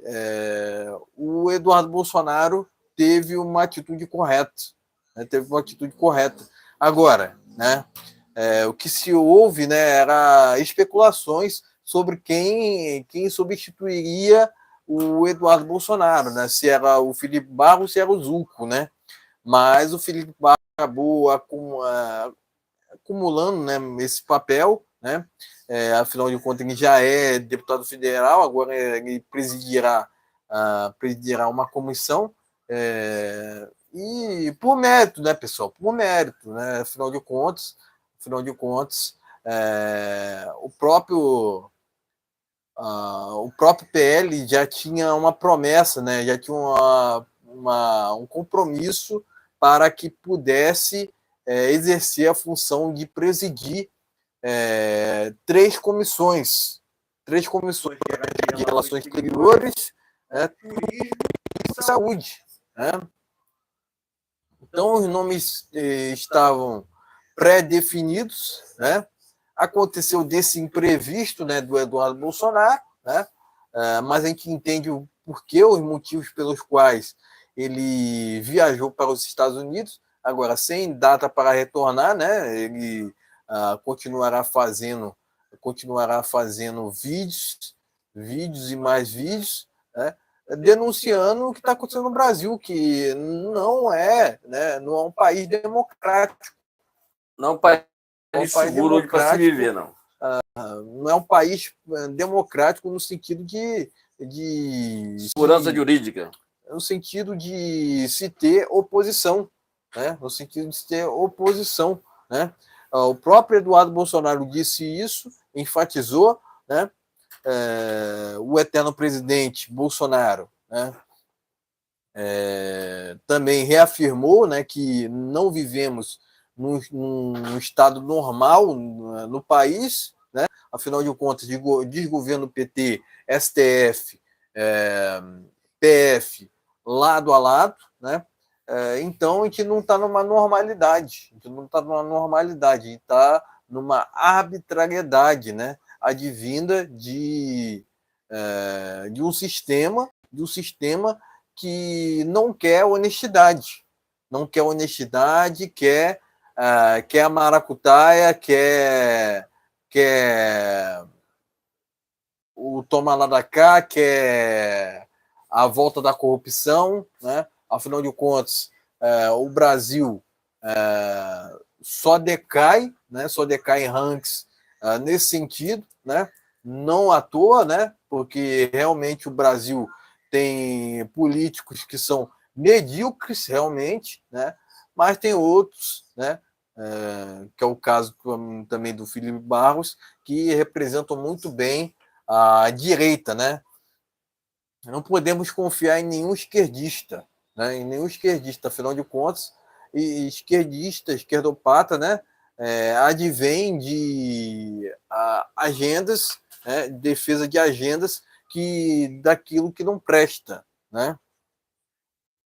o Eduardo Bolsonaro teve uma atitude correta, né? Agora, né? O que se ouve, né, era especulações sobre quem substituiria o Eduardo Bolsonaro, né? Se era o Felipe Barros, se era o Zucco, né? Mas o Felipe Barros acabou acumulando, né, esse papel, né? Afinal de contas, ele já é deputado federal, agora ele presidirá uma comissão, e por mérito, né, pessoal? Por mérito, né? Afinal de contas, o próprio PL já tinha uma promessa, né? Já tinha um compromisso para que pudesse exercer a função de presidir três comissões de relações exteriores, turismo e saúde, né? Então os nomes estavam pré-definidos, né? Aconteceu desse imprevisto, né, do Eduardo Bolsonaro, né? Mas a gente entende o porquê, os motivos pelos quais ele viajou para os Estados Unidos, agora sem data para retornar, né? Ele continuará fazendo vídeos e mais vídeos, né? Denunciando o que está acontecendo no Brasil, que não é, né, não é um país democrático. Não é um país seguro para se democrático, viver, não. Não é um país democrático no sentido de Segurança jurídica. no sentido de se ter oposição, né? No sentido de se ter oposição, né? O próprio Eduardo Bolsonaro disse isso, enfatizou, né? O eterno presidente Bolsonaro, né? Também reafirmou, né, que não vivemos num estado normal no país, né? Afinal de contas, desgoverno PT, STF, PF, lado a lado, né? Então a gente não está numa normalidade, a gente está numa arbitrariedade, né? Advinda de um sistema que não quer honestidade, quer a maracutaia, quer o toma lá da cá, quer a volta da corrupção, né? Afinal de contas, o Brasil só decai, né? Só decai em ranks nesse sentido, né? Não à toa, né? Porque realmente o Brasil tem políticos que são medíocres, realmente, né? Mas tem outros, né? Que é o caso também do Felipe Barros, que representam muito bem a direita, né? Não podemos confiar em nenhum esquerdista, né? Em nenhum esquerdista, afinal de contas, e esquerdopata, né? Advém de agendas, né? Defesa de agendas daquilo que não presta, né?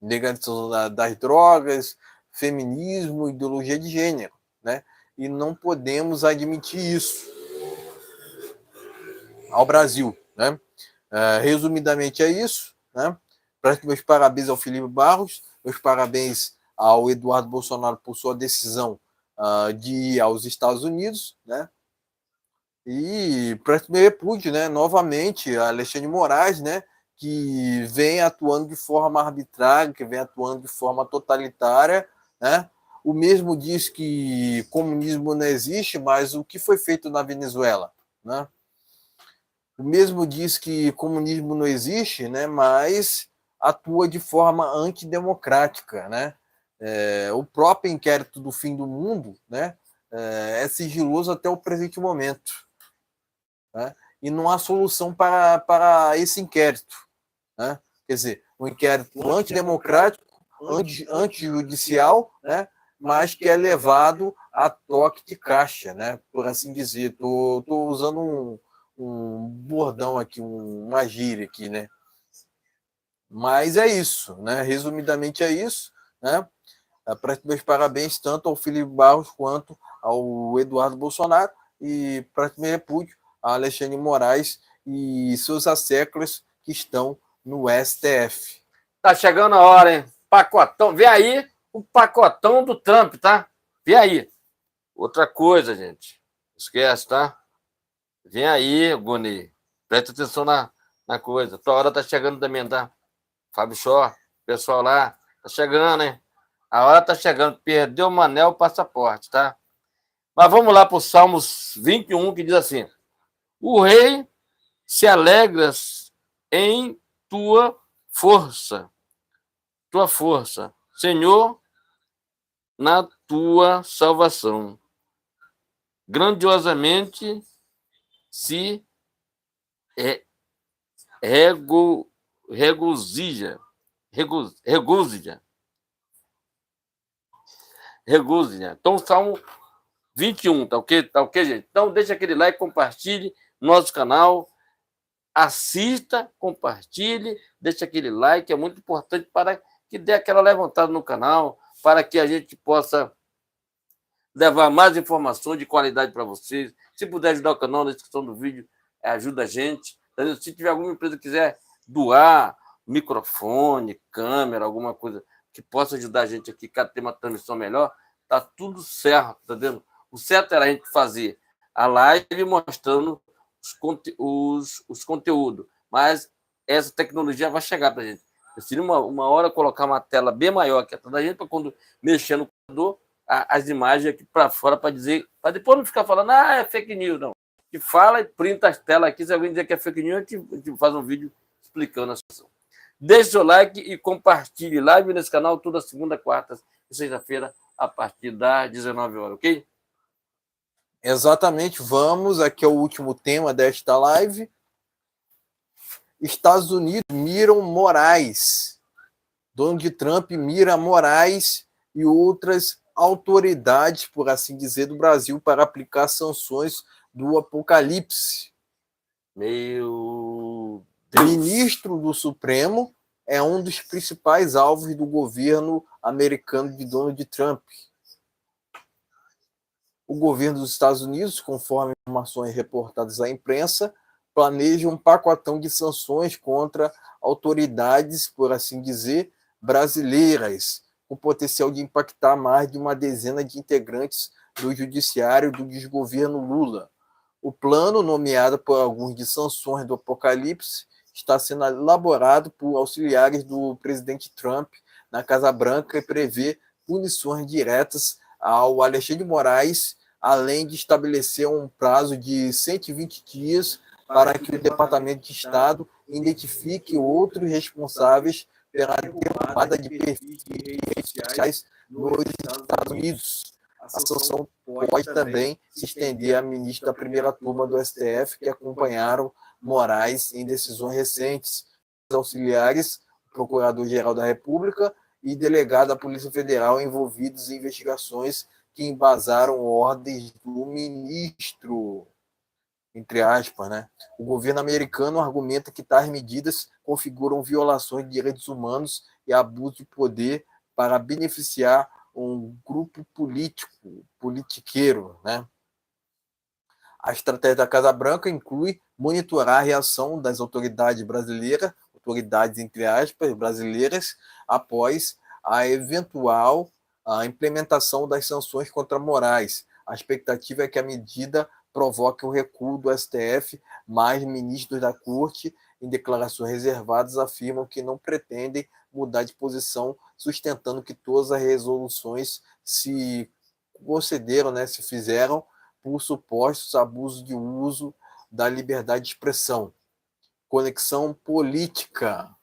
Negação das drogas, feminismo, ideologia de gênero, né? E não podemos admitir isso ao Brasil, né? Resumidamente é isso, né? Meus parabéns ao Felipe Barros, meus parabéns ao Eduardo Bolsonaro por sua decisão de ir aos Estados Unidos, né? E presto meu repúdio, né? Novamente, a Alexandre de Moraes, né? Que vem atuando de forma arbitrária, que vem atuando de forma totalitária, né? O mesmo diz que comunismo não existe, mas o que foi feito na Venezuela, né? O mesmo diz que comunismo não existe, né? Mas atua de forma antidemocrática, né? O próprio inquérito do fim do mundo, né? É sigiloso até o presente momento, né? E não há solução para esse inquérito, né? Quer dizer, um inquérito antidemocrático, antijudicial, né? Mas que é levado a toque de caixa, né? Por assim dizer. Estou usando um bordão aqui, uma gíria aqui, né? Mas é isso, né? Resumidamente é isso, né? Presto meus parabéns tanto ao Felipe Barros quanto ao Eduardo Bolsonaro e presto meu repúdio a Alexandre de Moraes e seus asseclas que estão no STF. Tá chegando a hora, hein? Pacotão. Vem aí o pacotão do Trump, tá? Vem aí. Outra coisa, gente. Esquece, tá? Vem aí, Goni. Presta atenção na coisa. Tua hora tá chegando também, tá? Fábio Shore, pessoal lá. Tá chegando, hein? A hora tá chegando. Perdeu o Manel, o passaporte, tá? Mas vamos lá para o Salmos 21, que diz assim: o rei se alegra em tua força, Senhor, na tua salvação. Grandiosamente se regozija. Então, Salmo 21, tá ok? Tá ok, gente? Então, deixa aquele like, compartilhe no nosso canal, assista, compartilhe, deixa aquele like, é muito importante para que dê aquela levantada no canal, para que a gente possa levar mais informações de qualidade para vocês. Se puder ajudar o canal na descrição do vídeo, ajuda a gente. Entendeu? Se tiver alguma empresa que quiser doar microfone, câmera, alguma coisa que possa ajudar a gente aqui a ter uma transmissão melhor, tá tudo certo, tá vendo? O certo era a gente fazer a live mostrando os conteúdos, mas essa tecnologia vai chegar para a gente. Seria uma hora colocar uma tela bem maior que a da gente, para quando mexer no computador, as imagens aqui para fora, para dizer, para depois não ficar falando, é fake news, não. Que fala e printa as telas aqui, se alguém dizer que é fake news, a gente faz um vídeo explicando a situação. Deixe seu like e compartilhe live nesse canal toda segunda, quarta e sexta-feira, a partir das 19 horas, ok? Exatamente, vamos. Aqui é o último tema desta live. Estados Unidos miram Moraes. Donald Trump mira Moraes e outras autoridades, por assim dizer, do Brasil para aplicar sanções do apocalipse. Meu Deus. Ministro do Supremo é um dos principais alvos do governo americano de Donald Trump. O governo dos Estados Unidos, conforme informações reportadas à imprensa, planeja um pacotão de sanções contra autoridades, por assim dizer, brasileiras, com potencial de impactar mais de uma dezena de integrantes do judiciário do desgoverno Lula. O plano, nomeado por alguns de sanções do apocalipse, está sendo elaborado por auxiliares do presidente Trump na Casa Branca e prevê punições diretas ao Alexandre de Moraes, além de estabelecer um prazo de 120 dias para que o Departamento de Estado identifique outros responsáveis pela derrubada de perfis de redes sociais nos Estados Unidos. A sanção pode também se estender a ministros da primeira turma do STF que acompanharam Moraes em decisões recentes. Os auxiliares, o Procurador-Geral da República e delegado da Polícia Federal envolvidos em investigações que embasaram ordens do ministro, entre aspas, né? O governo americano argumenta que tais medidas configuram violações de direitos humanos e abuso de poder para beneficiar um grupo politiqueiro, né? A estratégia da Casa Branca inclui monitorar a reação das autoridades brasileiras, autoridades entre aspas, brasileiras, após a eventual implementação das sanções contra Moraes. A expectativa é que a medida provoque o recuo do STF, mas ministros da Corte, em declarações reservadas, afirmam que não pretendem mudar de posição, sustentando que todas as resoluções se concederam, né, se fizeram por supostos abusos de uso da liberdade de expressão. Conexão política.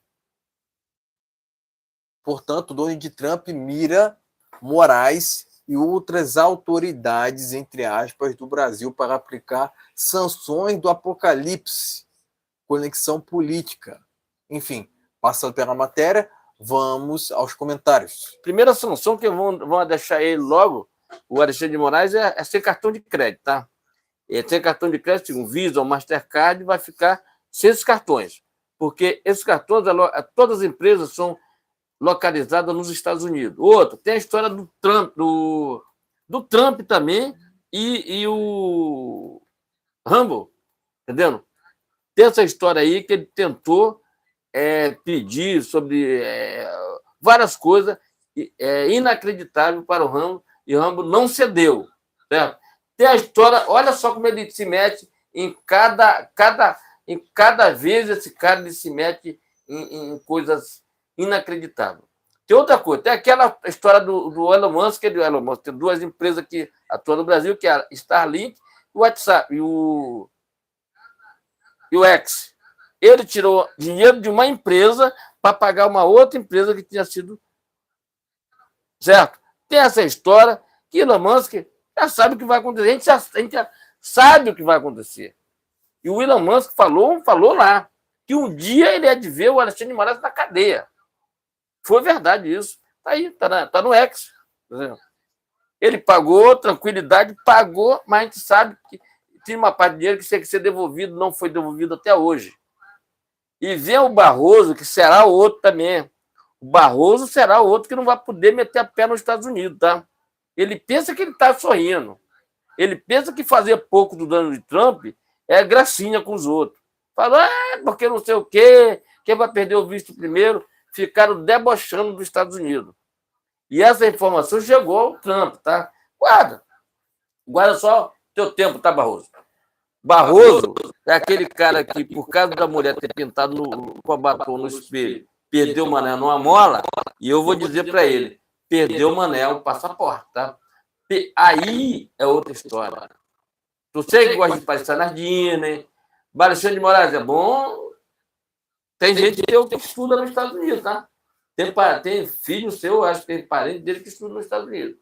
Portanto, Donald Trump mira Moraes e outras autoridades, entre aspas, do Brasil para aplicar sanções do apocalipse. Conexão política. Enfim, passando pela matéria, vamos aos comentários. Primeira sanção que vão deixar ele logo, o Alexandre de Moraes, é sem cartão de crédito, tá? Sem cartão de crédito, um Visa ou Mastercard, vai ficar sem esses cartões. Porque esses cartões, todas as empresas são localizadas nos Estados Unidos. Outro, tem a história do Trump, do Trump também e o Rambo, entendeu? Tem essa história aí que ele tentou pedir sobre várias coisas inacreditáveis para o Rambo, e o Rambo não cedeu, certo? Tem a história, olha só como ele se mete em cada vez esse cara ele se mete em coisas inacreditáveis. Tem outra coisa, tem aquela história do Elon Musk, tem duas empresas que atuam no Brasil, que é a Starlink, o WhatsApp e o X. Ele tirou dinheiro de uma empresa para pagar uma outra empresa que tinha sido certo. Tem essa história que Elon Musk já sabe o que vai acontecer. A gente já sabe o que vai acontecer. E o Elon Musk falou lá que um dia ele é de ver o Alexandre de Moraes na cadeia. Foi verdade isso. Está aí, tá no X. Ele pagou, tranquilidade, pagou, mas a gente sabe que tinha uma parte de dinheiro que tinha que ser devolvido, não foi devolvido até hoje. E vem o Barroso, que será o outro também. O Barroso será o outro que não vai poder meter a pé nos Estados Unidos, tá? Ele pensa que ele está sorrindo. Ele pensa que fazer pouco do Donald Trump é gracinha com os outros. Falou, porque não sei o quê, quem vai perder o visto primeiro. Ficaram debochando dos Estados Unidos. E essa informação chegou ao Trump, tá? Guarda só teu tempo, tá, Barroso? Barroso é aquele cara que, por causa da mulher ter pintado com a batom no espelho, perdeu o Manel numa mola, e eu vou dizer para ele, perdeu o Manel, passaporte, tá? Aí é outra história. Você que gosta de passar na Disney, Alexandre de Moraes é bom. Tem gente que estuda nos Estados Unidos, tá? Tem filho seu, acho que tem parente dele que estuda nos Estados Unidos.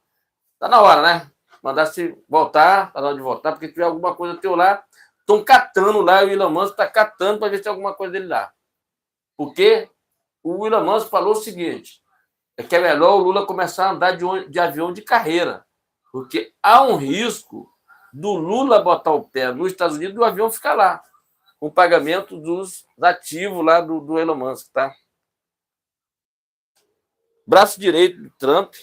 Tá na hora, né? Mandar-se voltar, tá na hora de voltar, porque se tiver alguma coisa teu lá, estão catando lá, o Elon Musk está catando para ver se tem alguma coisa dele lá. Porque o Elon Musk falou o seguinte, é que é melhor o Lula começar a andar de avião de carreira, porque há um risco do Lula botar o pé nos Estados Unidos e o avião ficar lá, com o pagamento dos ativos lá do Elon Musk, tá? Braço direito do Trump,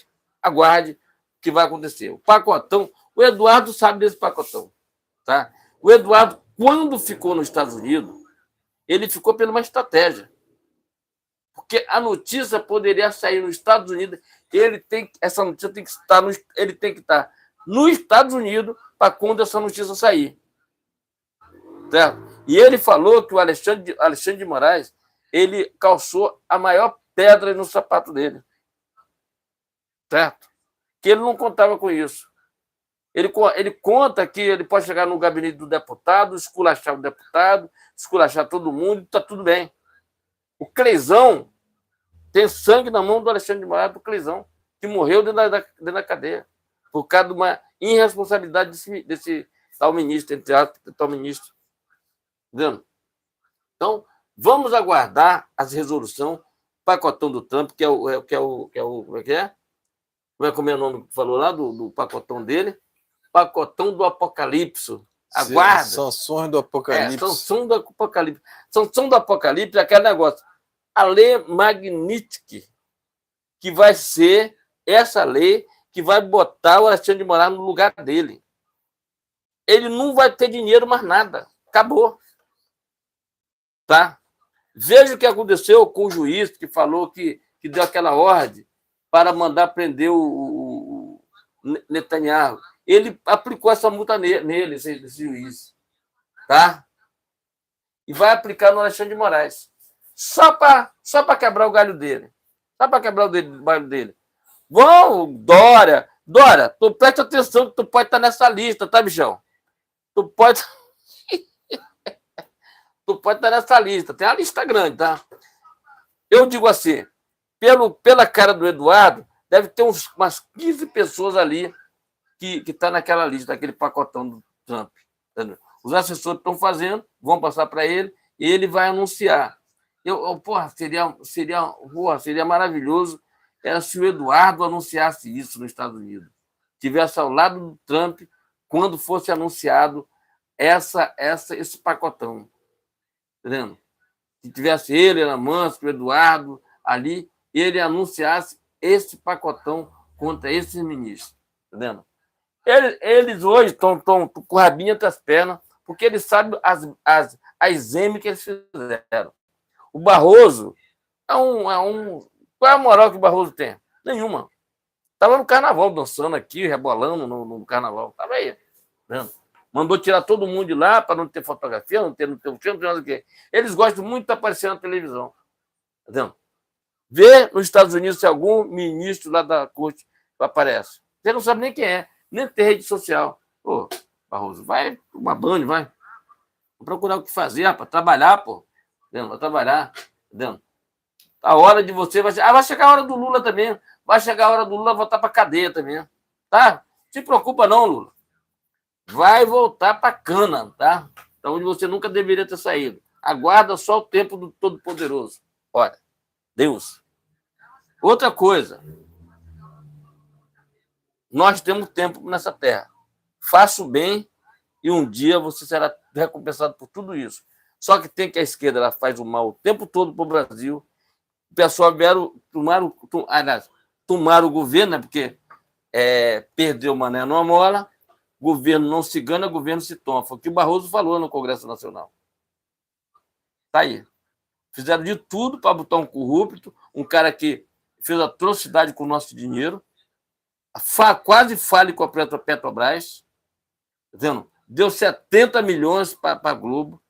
aguarde o que vai acontecer. O pacotão, o Eduardo sabe desse pacotão, tá? O Eduardo, quando ficou nos Estados Unidos, ele ficou por uma estratégia. Porque a notícia poderia sair nos Estados Unidos, essa notícia tem que estar ele tem que estar nos Estados Unidos para quando essa notícia sair. Certo? E ele falou que o Alexandre de Moraes ele calçou a maior pedra no sapato dele. Certo? Que ele não contava com isso. Ele conta que ele pode chegar no gabinete do deputado, esculachar o deputado, esculachar todo mundo, está tudo bem. O Cleizão tem sangue na mão do Alexandre de Moraes, do Cleizão, que morreu dentro da cadeia, por causa de uma irresponsabilidade desse tal ministro, entre aspas, tal ministro. Entendeu? Então, vamos aguardar as resoluções, pacotão do Trump, como é que é? Como é o nome que falou lá do pacotão dele? Pacotão do Apocalipse. Aguarda. Sanções do Apocalipse. Sanção do Apocalipse. Sanção do Apocalipse é aquele negócio. A lei Magnitsky, que vai ser essa lei que vai botar o Alexandre de Moraes no lugar dele. Ele não vai ter dinheiro mais nada. Acabou. Tá? Veja o que aconteceu com o juiz que falou que deu aquela ordem para mandar prender o Netanyahu. Ele aplicou essa multa nele, esse juiz. Tá? E vai aplicar no Alexandre de Moraes. Só para quebrar o galho dele. Só para quebrar o galho dele. Vão, Dória, tu presta atenção que tu pode estar nessa lista, tá, bichão? Tu pode estar nessa lista. Tem uma lista grande, tá? Eu digo assim, pela cara do Eduardo, deve ter umas 15 pessoas ali que estão naquela lista, naquele pacotão do Trump. Entendeu? Os assessores estão fazendo, vão passar para ele, e ele vai anunciar. Seria maravilhoso se o Eduardo anunciasse isso nos Estados Unidos. Tivesse ao lado do Trump quando fosse anunciado esse pacotão. Entendendo? Se tivesse ele, Elon Musk, o Eduardo ali, ele anunciasse esse pacotão contra esses ministros. Entendendo? Eles hoje estão com o rabinho entre as pernas, porque eles sabem as M que eles fizeram. O Barroso qual é a moral que o Barroso tem? Nenhuma. Estava no carnaval, dançando aqui, rebolando no carnaval. Estava aí. Vendo? Mandou tirar todo mundo de lá para não ter fotografia, não ter o quê. Eles gostam muito de aparecer na televisão. Entendeu? Vê nos Estados Unidos se algum ministro lá da corte aparece. Você não sabe nem quem é, nem tem rede social. Pô, Barroso, vai tomar banho, vai. Vou procurar o que fazer, para trabalhar, pô. Entendeu? Vai trabalhar. Entendeu? A hora de você vai chegar a hora do Lula também. Vai chegar a hora do Lula voltar para a cadeia também. Tá? Não se preocupa não, Lula. Vai voltar para cana, tá? Da onde você nunca deveria ter saído. Aguarda só o tempo do Todo-Poderoso. Olha, Deus. Outra coisa. Nós temos tempo nessa terra. Faça o bem e um dia você será recompensado por tudo isso. Só que tem que a esquerda ela faz o mal o tempo todo para o Brasil. O pessoal vieram tomar o governo, né? Porque perdeu o Mané numa mola, governo não se ganha, governo se toma. Foi o que o Barroso falou no Congresso Nacional. Está aí. Fizeram de tudo para botar um corrupto, um cara que fez atrocidade com o nosso dinheiro, quase fale com a Petrobras, entendeu? Deu 70 milhões para a Globo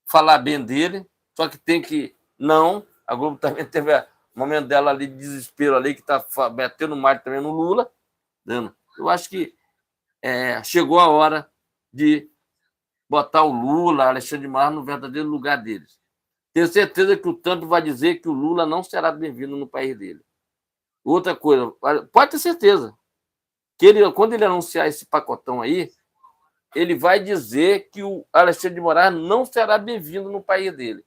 falar bem dele, só que tem que... Não, a Globo também teve um momento dela ali de desespero ali, que está batendo mais também no Lula. Entendeu? Eu acho que chegou a hora de botar o Lula, Alexandre de Moraes, no verdadeiro lugar deles. Tenho certeza que o Trump vai dizer que o Lula não será bem-vindo no país dele. Outra coisa, pode ter certeza, que quando ele anunciar esse pacotão aí, ele vai dizer que o Alexandre de Moraes não será bem-vindo no país dele.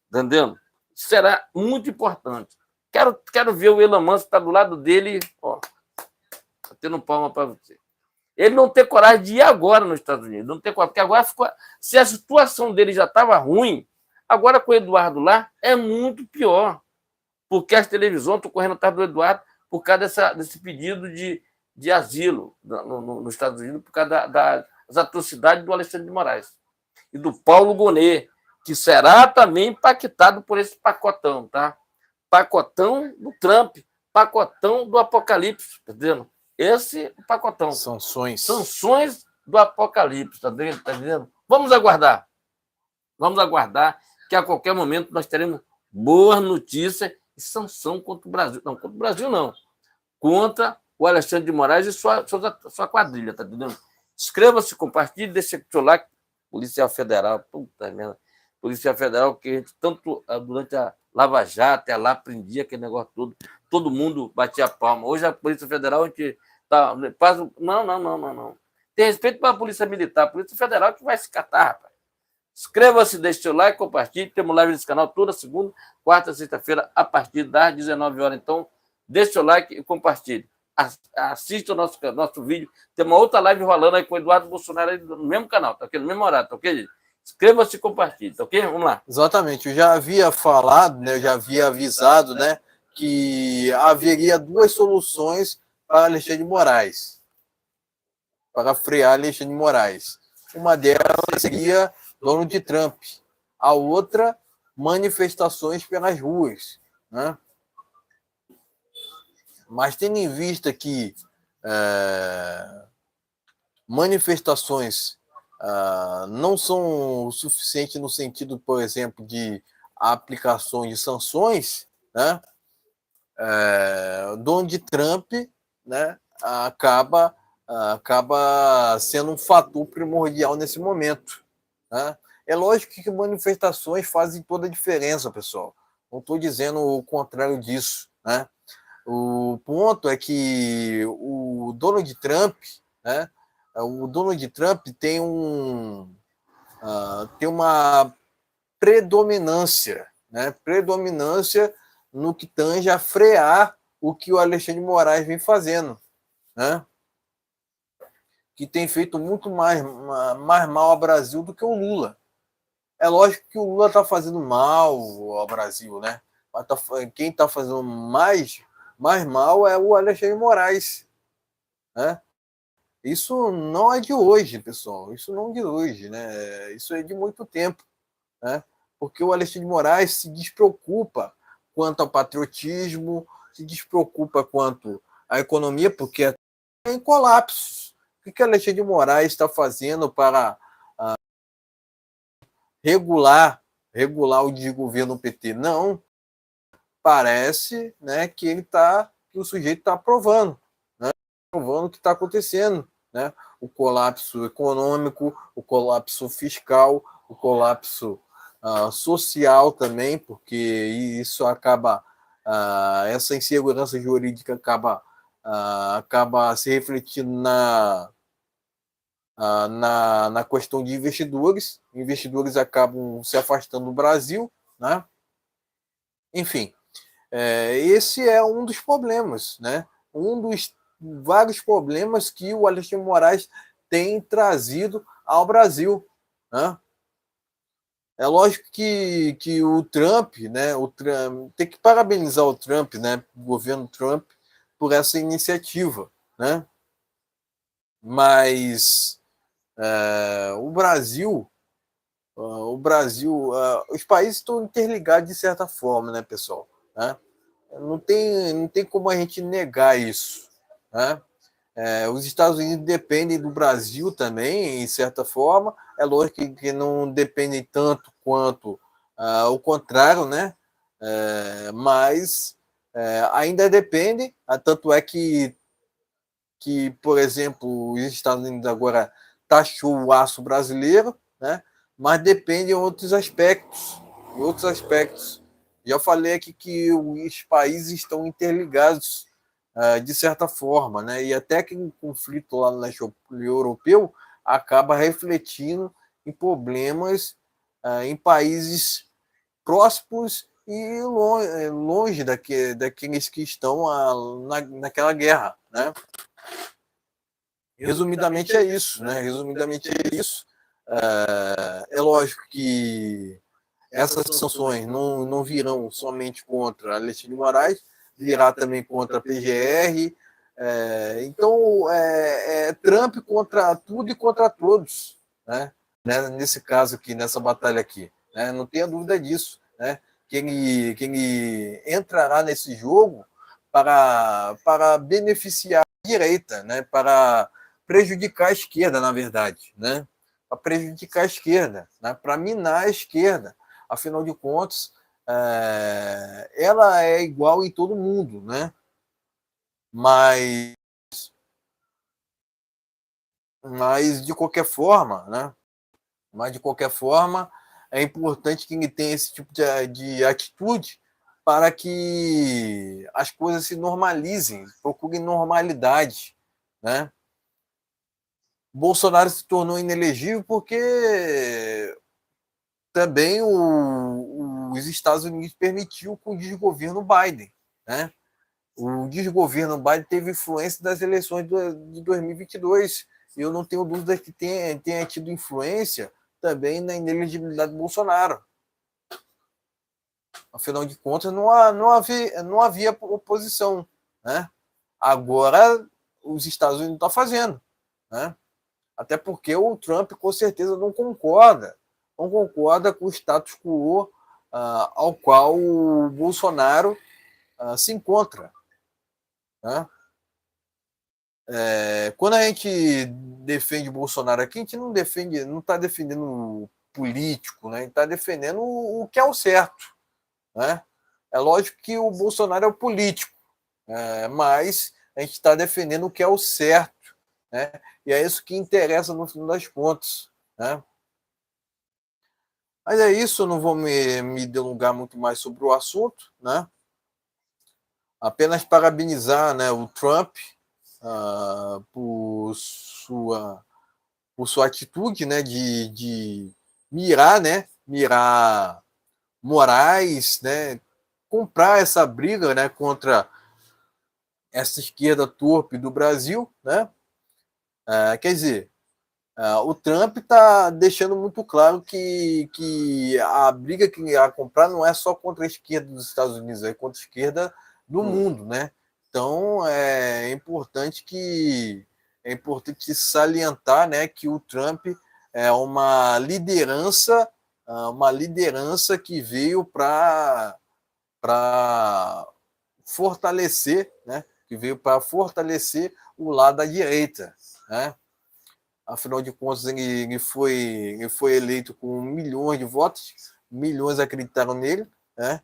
Entendeu? Isso será muito importante. Quero ver o Elon Musk estar do lado dele, ó, batendo palma para você. Ele não ter coragem de ir agora nos Estados Unidos. Não ter coragem, porque agora se a situação dele já estava ruim, agora com o Eduardo lá é muito pior. Porque as televisões estão correndo atrás do Eduardo por causa desse pedido de asilo nos Estados Unidos, por causa das atrocidades do Alexandre de Moraes e do Paulo Gonet, que será também impactado por esse pacotão, tá? Pacotão do Trump, pacotão do Apocalipse, tá entendendo? Esse pacotão. Sanções do Apocalipse, tá entendendo? Vamos aguardar, que a qualquer momento nós teremos boas notícias e sanção contra o Brasil. Não, contra o Brasil não. Contra o Alexandre de Moraes e sua quadrilha, tá entendendo? Inscreva-se, compartilhe, deixa o seu like. Polícia Federal, puta merda. Polícia Federal, que a gente tanto durante a Lava Jato, lá prendia aquele negócio todo mundo batia palma. Hoje a Polícia Federal, a gente tá. Não. Tem respeito para a Polícia Militar, a Polícia Federal que vai se catar, rapaz. Inscreva-se, deixe seu like, compartilhe. Temos live nesse canal toda segunda, quarta e sexta-feira, a partir das 19 horas. Então, deixe seu like e compartilhe. Assista o nosso vídeo. Tem uma outra live rolando aí com o Eduardo Bolsonaro aí no mesmo canal, tá ok? No mesmo horário, tá ok, gente? Inscreva-se e compartilhe, tá ok? Vamos lá. Exatamente, eu já havia falado, né, eu já havia avisado, né, que haveria duas soluções para Alexandre de Moraes, para frear Alexandre de Moraes. Uma delas seria Donald Trump, a outra, manifestações pelas ruas, né? Mas tendo em vista que manifestações não são o suficiente no sentido, por exemplo, de aplicação de sanções, né? Donald Trump, né, acaba sendo um fator primordial nesse momento, né? É lógico que manifestações fazem toda a diferença, pessoal. Não estou dizendo o contrário disso, né? O ponto é que o Donald Trump, né, tem uma predominância, né? Predominância no que tange a frear o que o Alexandre de Moraes vem fazendo, né? Que tem feito muito mais mal ao Brasil do que o Lula. É lógico que o Lula está fazendo mal ao Brasil, né? Mas quem está fazendo mais mal é o Alexandre de Moraes, né? Isso não é de hoje, pessoal. Isso não é de hoje, né? Isso é de muito tempo, né? Porque o Alexandre de Moraes se despreocupa quanto ao patriotismo, se despreocupa quanto à economia, porque é em colapso. O que o Alexandre de Moraes está fazendo para regular o desgoverno PT? Não. Parece, né, que o sujeito está aprovando, né? Aprovando o que está acontecendo, né? O colapso econômico, o colapso fiscal, o colapso social também, porque isso acaba, essa insegurança jurídica acaba se refletindo na questão de investidores. Investidores acabam se afastando do Brasil, né? Enfim, esse é um dos problemas, né? Um dos vários problemas que o Alexandre de Moraes tem trazido ao Brasil, né? É lógico que o Trump, né? Tem que parabenizar o Trump, né? O governo Trump por essa iniciativa, né? Mas o Brasil, os países estão interligados de certa forma, né, pessoal? Né? Não tem como a gente negar isso, né? Os Estados Unidos dependem do Brasil também, em certa forma. É lógico que não dependem tanto quanto o contrário, né? Mas ainda dependem. Tanto é que, por exemplo, os Estados Unidos agora taxou o aço brasileiro, né? Mas depende em outros aspectos. Em outros aspectos. Já falei aqui que os países estão interligados de certa forma, né? E até que um conflito lá no leste europeu acaba refletindo em problemas em países próximos e longe daqueles que estão naquela guerra, né? Resumidamente é isso, né? Resumidamente é isso. É lógico que essas sanções não virão somente contra Alexandre de Moraes, virá também contra a PGR. Então, Trump contra tudo e contra todos, né? Nesse caso aqui, nessa batalha aqui. Né? Não tenha dúvida disso. Né? Que ele entrará nesse jogo para beneficiar a direita, né? Para prejudicar a esquerda, na verdade. Né? Para prejudicar a esquerda, né? Para minar a esquerda. Afinal de contas, ela é igual em todo mundo, né? Mas de qualquer forma, né? Mas de qualquer forma, é importante que ele tenha esse tipo de atitude para que as coisas se normalizem, procurem normalidade, né? Bolsonaro se tornou inelegível porque também os Estados Unidos permitiu com o desgoverno Biden, né? O desgoverno Biden teve influência das eleições de 2022. E eu não tenho dúvida que tenha tido influência também na inelegibilidade do Bolsonaro. Afinal de contas, não havia oposição. Né? Agora, os Estados Unidos estão fazendo. Né? Até porque o Trump, com certeza, não concorda com o status quo ao qual o Bolsonaro se encontra. Né? Quando a gente defende o Bolsonaro aqui, a gente não está defendendo o político, né? A gente está defendendo o que é o certo. Né? É lógico que o Bolsonaro é o político, mas a gente está defendendo o que é o certo. Né? E é isso que interessa no fim das contas. Né? Mas é isso, eu não vou me delongar muito mais sobre o assunto. Né? Apenas parabenizar, né, o Trump por sua atitude, né, de mirar Moraes, né, comprar essa briga, né, contra essa esquerda torpe do Brasil, né? Quer dizer, o Trump está deixando muito claro que a briga que ele vai comprar não é só contra a esquerda dos Estados Unidos, é contra a esquerda do mundo, né? Então é importante salientar, né, que o Trump é uma liderança que veio para fortalecer, né? Que veio para fortalecer o lado da direita, né? Afinal de contas, ele foi eleito com milhões de votos, milhões acreditaram nele, né?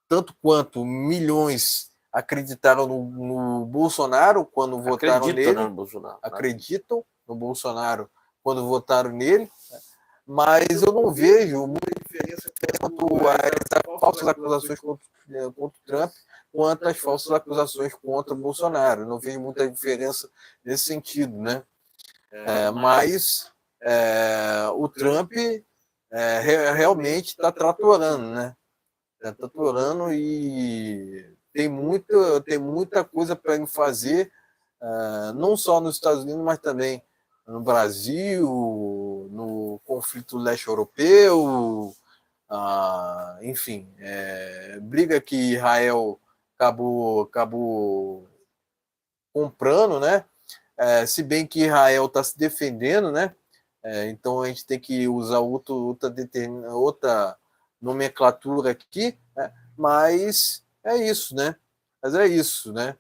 Tanto quanto milhões acreditaram no Bolsonaro quando votaram nele, no Bolsonaro, acreditam no Bolsonaro quando votaram nele, mas eu não vejo muita diferença quanto às falsas acusações contra o Trump, quanto às falsas acusações contra o Bolsonaro. Eu não vejo muita diferença nesse sentido, né? Mas o Trump realmente está tratorando, né? Está tratorando e tem muita coisa para ele fazer, não só nos Estados Unidos, mas também no Brasil, no conflito leste europeu, enfim, briga que Israel acabou comprando, né? Se bem que Israel está se defendendo, né? Então a gente tem que usar outra nomenclatura aqui, né? Mas é isso, né? Mas é isso, né?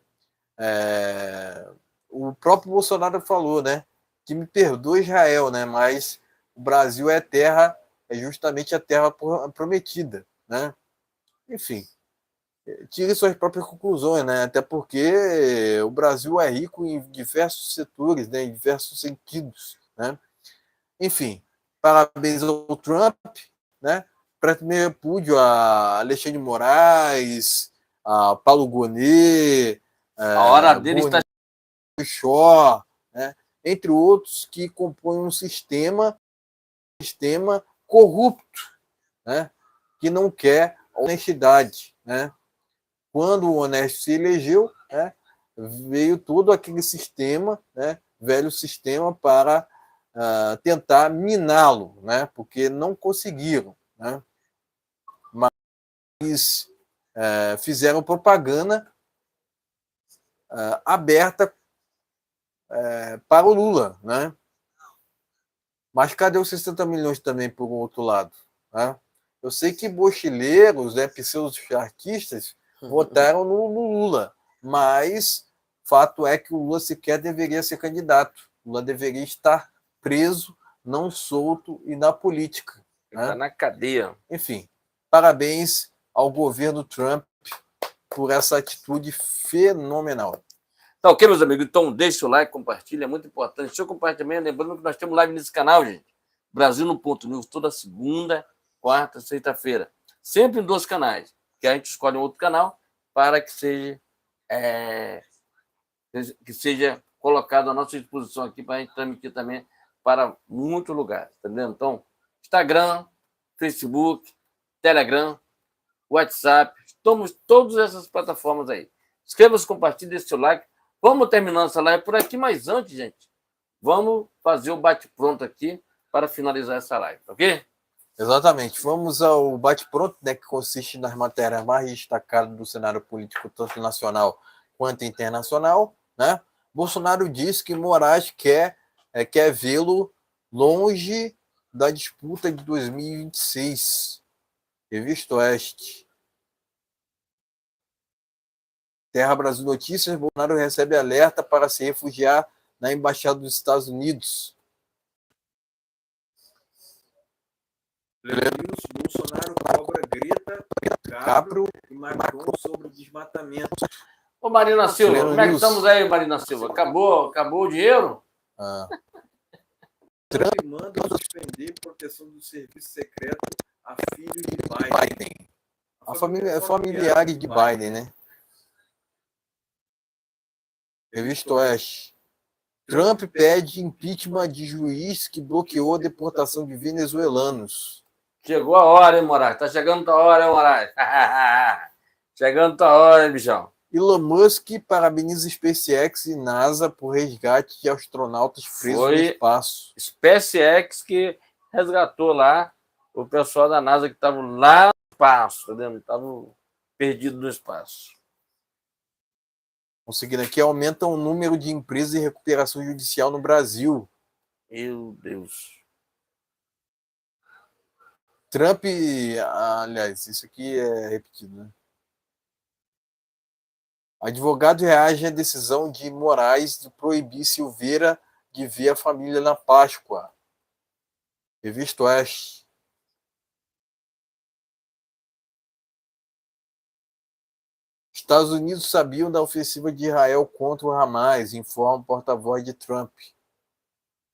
O próprio Bolsonaro falou, né? Que me perdoe Israel, né? Mas o Brasil é justamente a terra prometida, né? Enfim, tire suas próprias conclusões, né? Até porque o Brasil é rico em diversos setores, né? Em diversos sentidos, né? Enfim, parabéns ao Trump, né? Presto meu repúdio a Alexandre de Moraes, a Paulo Gonet, A hora dele está Shaw, né? Entre outros que compõem um sistema corrupto, né? Que não quer honestidade, né? Quando o honesto se elegeu, né? Veio todo aquele sistema, né? Velho sistema para tentar miná-lo, né? Porque não conseguiram, né? Mas fizeram propaganda aberta para o Lula, né? Mas cadê os 60 milhões também, por outro lado? Né? Eu sei que mochileiros, né, pseudo-charquistas, votaram no Lula, mas fato é que o Lula sequer deveria ser candidato. O Lula deveria estar preso, não solto e na política. Está Né? na cadeia. Enfim, parabéns ao governo Trump por essa atitude fenomenal. Tá ok, meus amigos? Então deixa o like, compartilha, é muito importante. Deixa eu compartilhar também, lembrando que nós temos live nesse canal, gente. Brasil no Ponto News, toda segunda, quarta, sexta-feira. Sempre em 2 canais. Que a gente escolhe um outro canal para que seja colocado à nossa disposição aqui para a gente transmitir também para muitos lugares, tá entendendo? Então, Instagram, Facebook, Telegram, WhatsApp, estamos todas essas plataformas aí. Inscreva-se, compartilhe, deixe seu like. Vamos terminando essa live por aqui, mas antes, gente, vamos fazer o bate-pronto aqui para finalizar essa live, ok? Exatamente. Vamos ao bate-pronto, né, que consiste nas matérias mais destacadas do cenário político, tanto nacional quanto internacional. Né? Bolsonaro disse que Moraes quer vê-lo longe da disputa de 2026. Revista Oeste. Terra Brasil Notícias, Bolsonaro recebe alerta para se refugiar na Embaixada dos Estados Unidos. Bolsonaro cobra Greta, Capro e Macron sobre o desmatamento. Ô, Marina Silva, como é que estamos aí, Marina Silva? Acabou o dinheiro? Trump manda suspender proteção do serviço secreto a filho de Biden. A família familiar de Biden, né? Revista Oeste. Trump pede impeachment de juiz que bloqueou a deportação de venezuelanos. Chegou a hora, hein, Moraes? Tá chegando a hora, hein, Moraes? Chegando a hora, hein, bichão? Elon Musk parabeniza SpaceX e NASA por resgate de astronautas presos no espaço. SpaceX que resgatou lá o pessoal da NASA que estava lá no espaço, tá vendo? Estavam perdidos no espaço. Conseguindo aqui, aumenta o número de empresas de recuperação judicial no Brasil. Meu Deus. Trump, aliás, isso aqui é repetido, né? Advogado reage à decisão de Moraes de proibir Silveira de ver a família na Páscoa. Revista Oeste. Estados Unidos sabiam da ofensiva de Israel contra o Hamas, informa o porta-voz de Trump.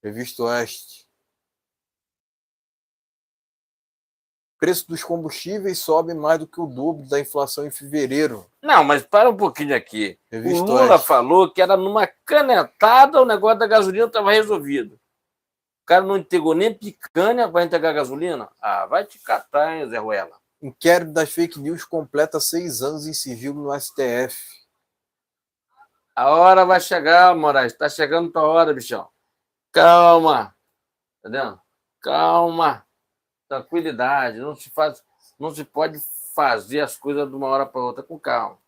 Revista Oeste. Preço dos combustíveis sobe mais do que o dobro da inflação em fevereiro. Não, mas para um pouquinho aqui. Revista o Lula Oeste. falou que era numa canetada o negócio da gasolina estava resolvido. O cara não entregou nem picanha para entregar gasolina? Ah, vai te catar, hein, Zé Ruela? Inquérito das fake news completa 6 anos em sigilo no STF. A hora vai chegar, Moraes. Está chegando tua hora, bichão. Calma. Entendeu? Calma. Tranquilidade. Não se pode fazer as coisas de uma hora para outra com calma.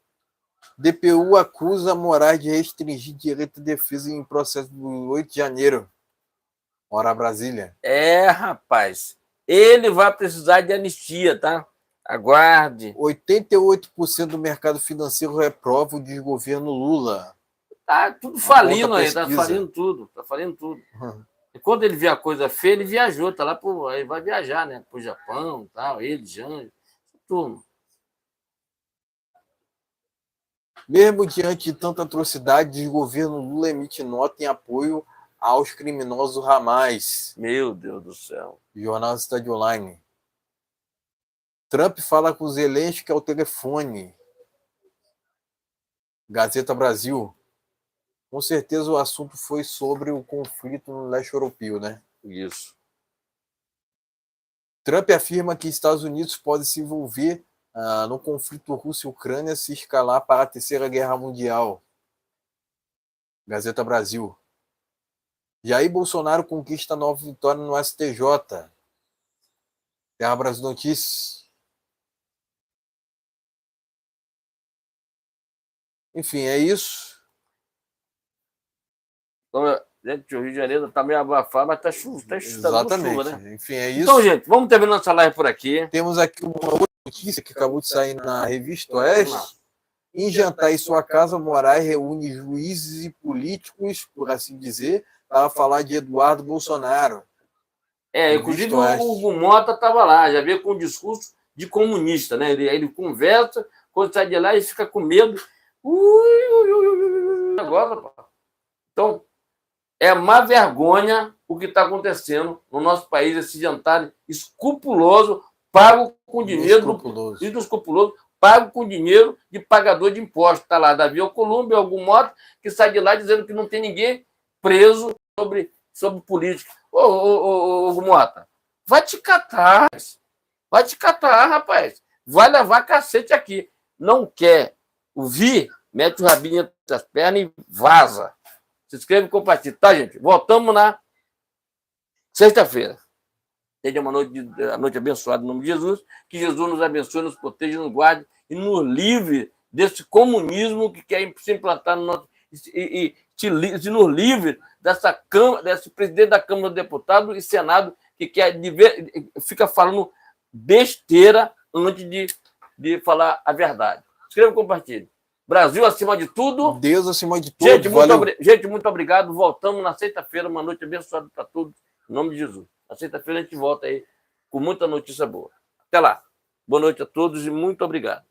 DPU acusa Moraes de restringir direito de defesa em processo do 8 de janeiro. Ora, Brasília. Rapaz. Ele vai precisar de anistia, tá? Aguarde. 88% do mercado financeiro reprova o desgoverno Lula. Tá tudo falindo aí, pesquisa. tá falindo tudo. Tá falindo tudo. E quando ele vê a coisa feia, ele viajou, tá lá aí vai viajar, né? Pro Japão, tal, ele, Jânio, turma. Mesmo diante de tanta atrocidade, o governo Lula emite nota em apoio aos criminosos Hamas. Meu Deus do céu. Jornal Cidade Online. Trump fala com Zelensky ao telefone. Gazeta Brasil. Com certeza o assunto foi sobre o conflito no leste europeu, né? Isso. Trump afirma que Estados Unidos pode se envolver no conflito Rússia-Ucrânia se escalar para a Terceira Guerra Mundial. Gazeta Brasil. Jair Bolsonaro conquista nova vitória no STJ. Terra Brasil Notícias. Enfim, é isso. Então, gente, o Rio de Janeiro está meio abafado, mas está chuva, Exatamente. Chuva, né? Enfim, é isso. Então, gente, vamos terminar nossa live por aqui. Temos aqui uma outra notícia que acabou de sair na Revista Oeste. Em jantar em sua casa, Moraes reúne juízes e políticos, por assim dizer, para falar de Eduardo Bolsonaro. Inclusive o Hugo Mota estava lá, já veio com um discurso de comunista, né? Ele conversa, quando sai de lá, ele fica com medo. Agora, então, é uma vergonha o que está acontecendo no nosso país, esse jantar escrupuloso, pago com dinheiro escrupuloso, pago com dinheiro de pagador de impostos. Está lá Davi Alcolumbre, algum moto, que sai de lá dizendo que não tem ninguém preso sobre política. Ô, Mota, vai te catar, rapaz. Vai levar cacete aqui. Não quer ouvir? Mete o rabinho entre as pernas e vaza. Se inscreve e compartilha. Tá, gente? Voltamos na sexta-feira. Seja uma noite abençoada em nome de Jesus. Que Jesus nos abençoe, nos proteja, nos guarde e nos livre desse comunismo que quer se implantar no nosso... E nos livre desse presidente da Câmara dos Deputados e Senado que fica falando besteira antes de falar a verdade. Escreva e compartilhe. Brasil acima de tudo. Deus acima de tudo. Gente, muito obrigado. Voltamos na sexta-feira. Uma noite abençoada para todos. Em nome de Jesus. Na sexta-feira a gente volta aí com muita notícia boa. Até lá. Boa noite a todos e muito obrigado.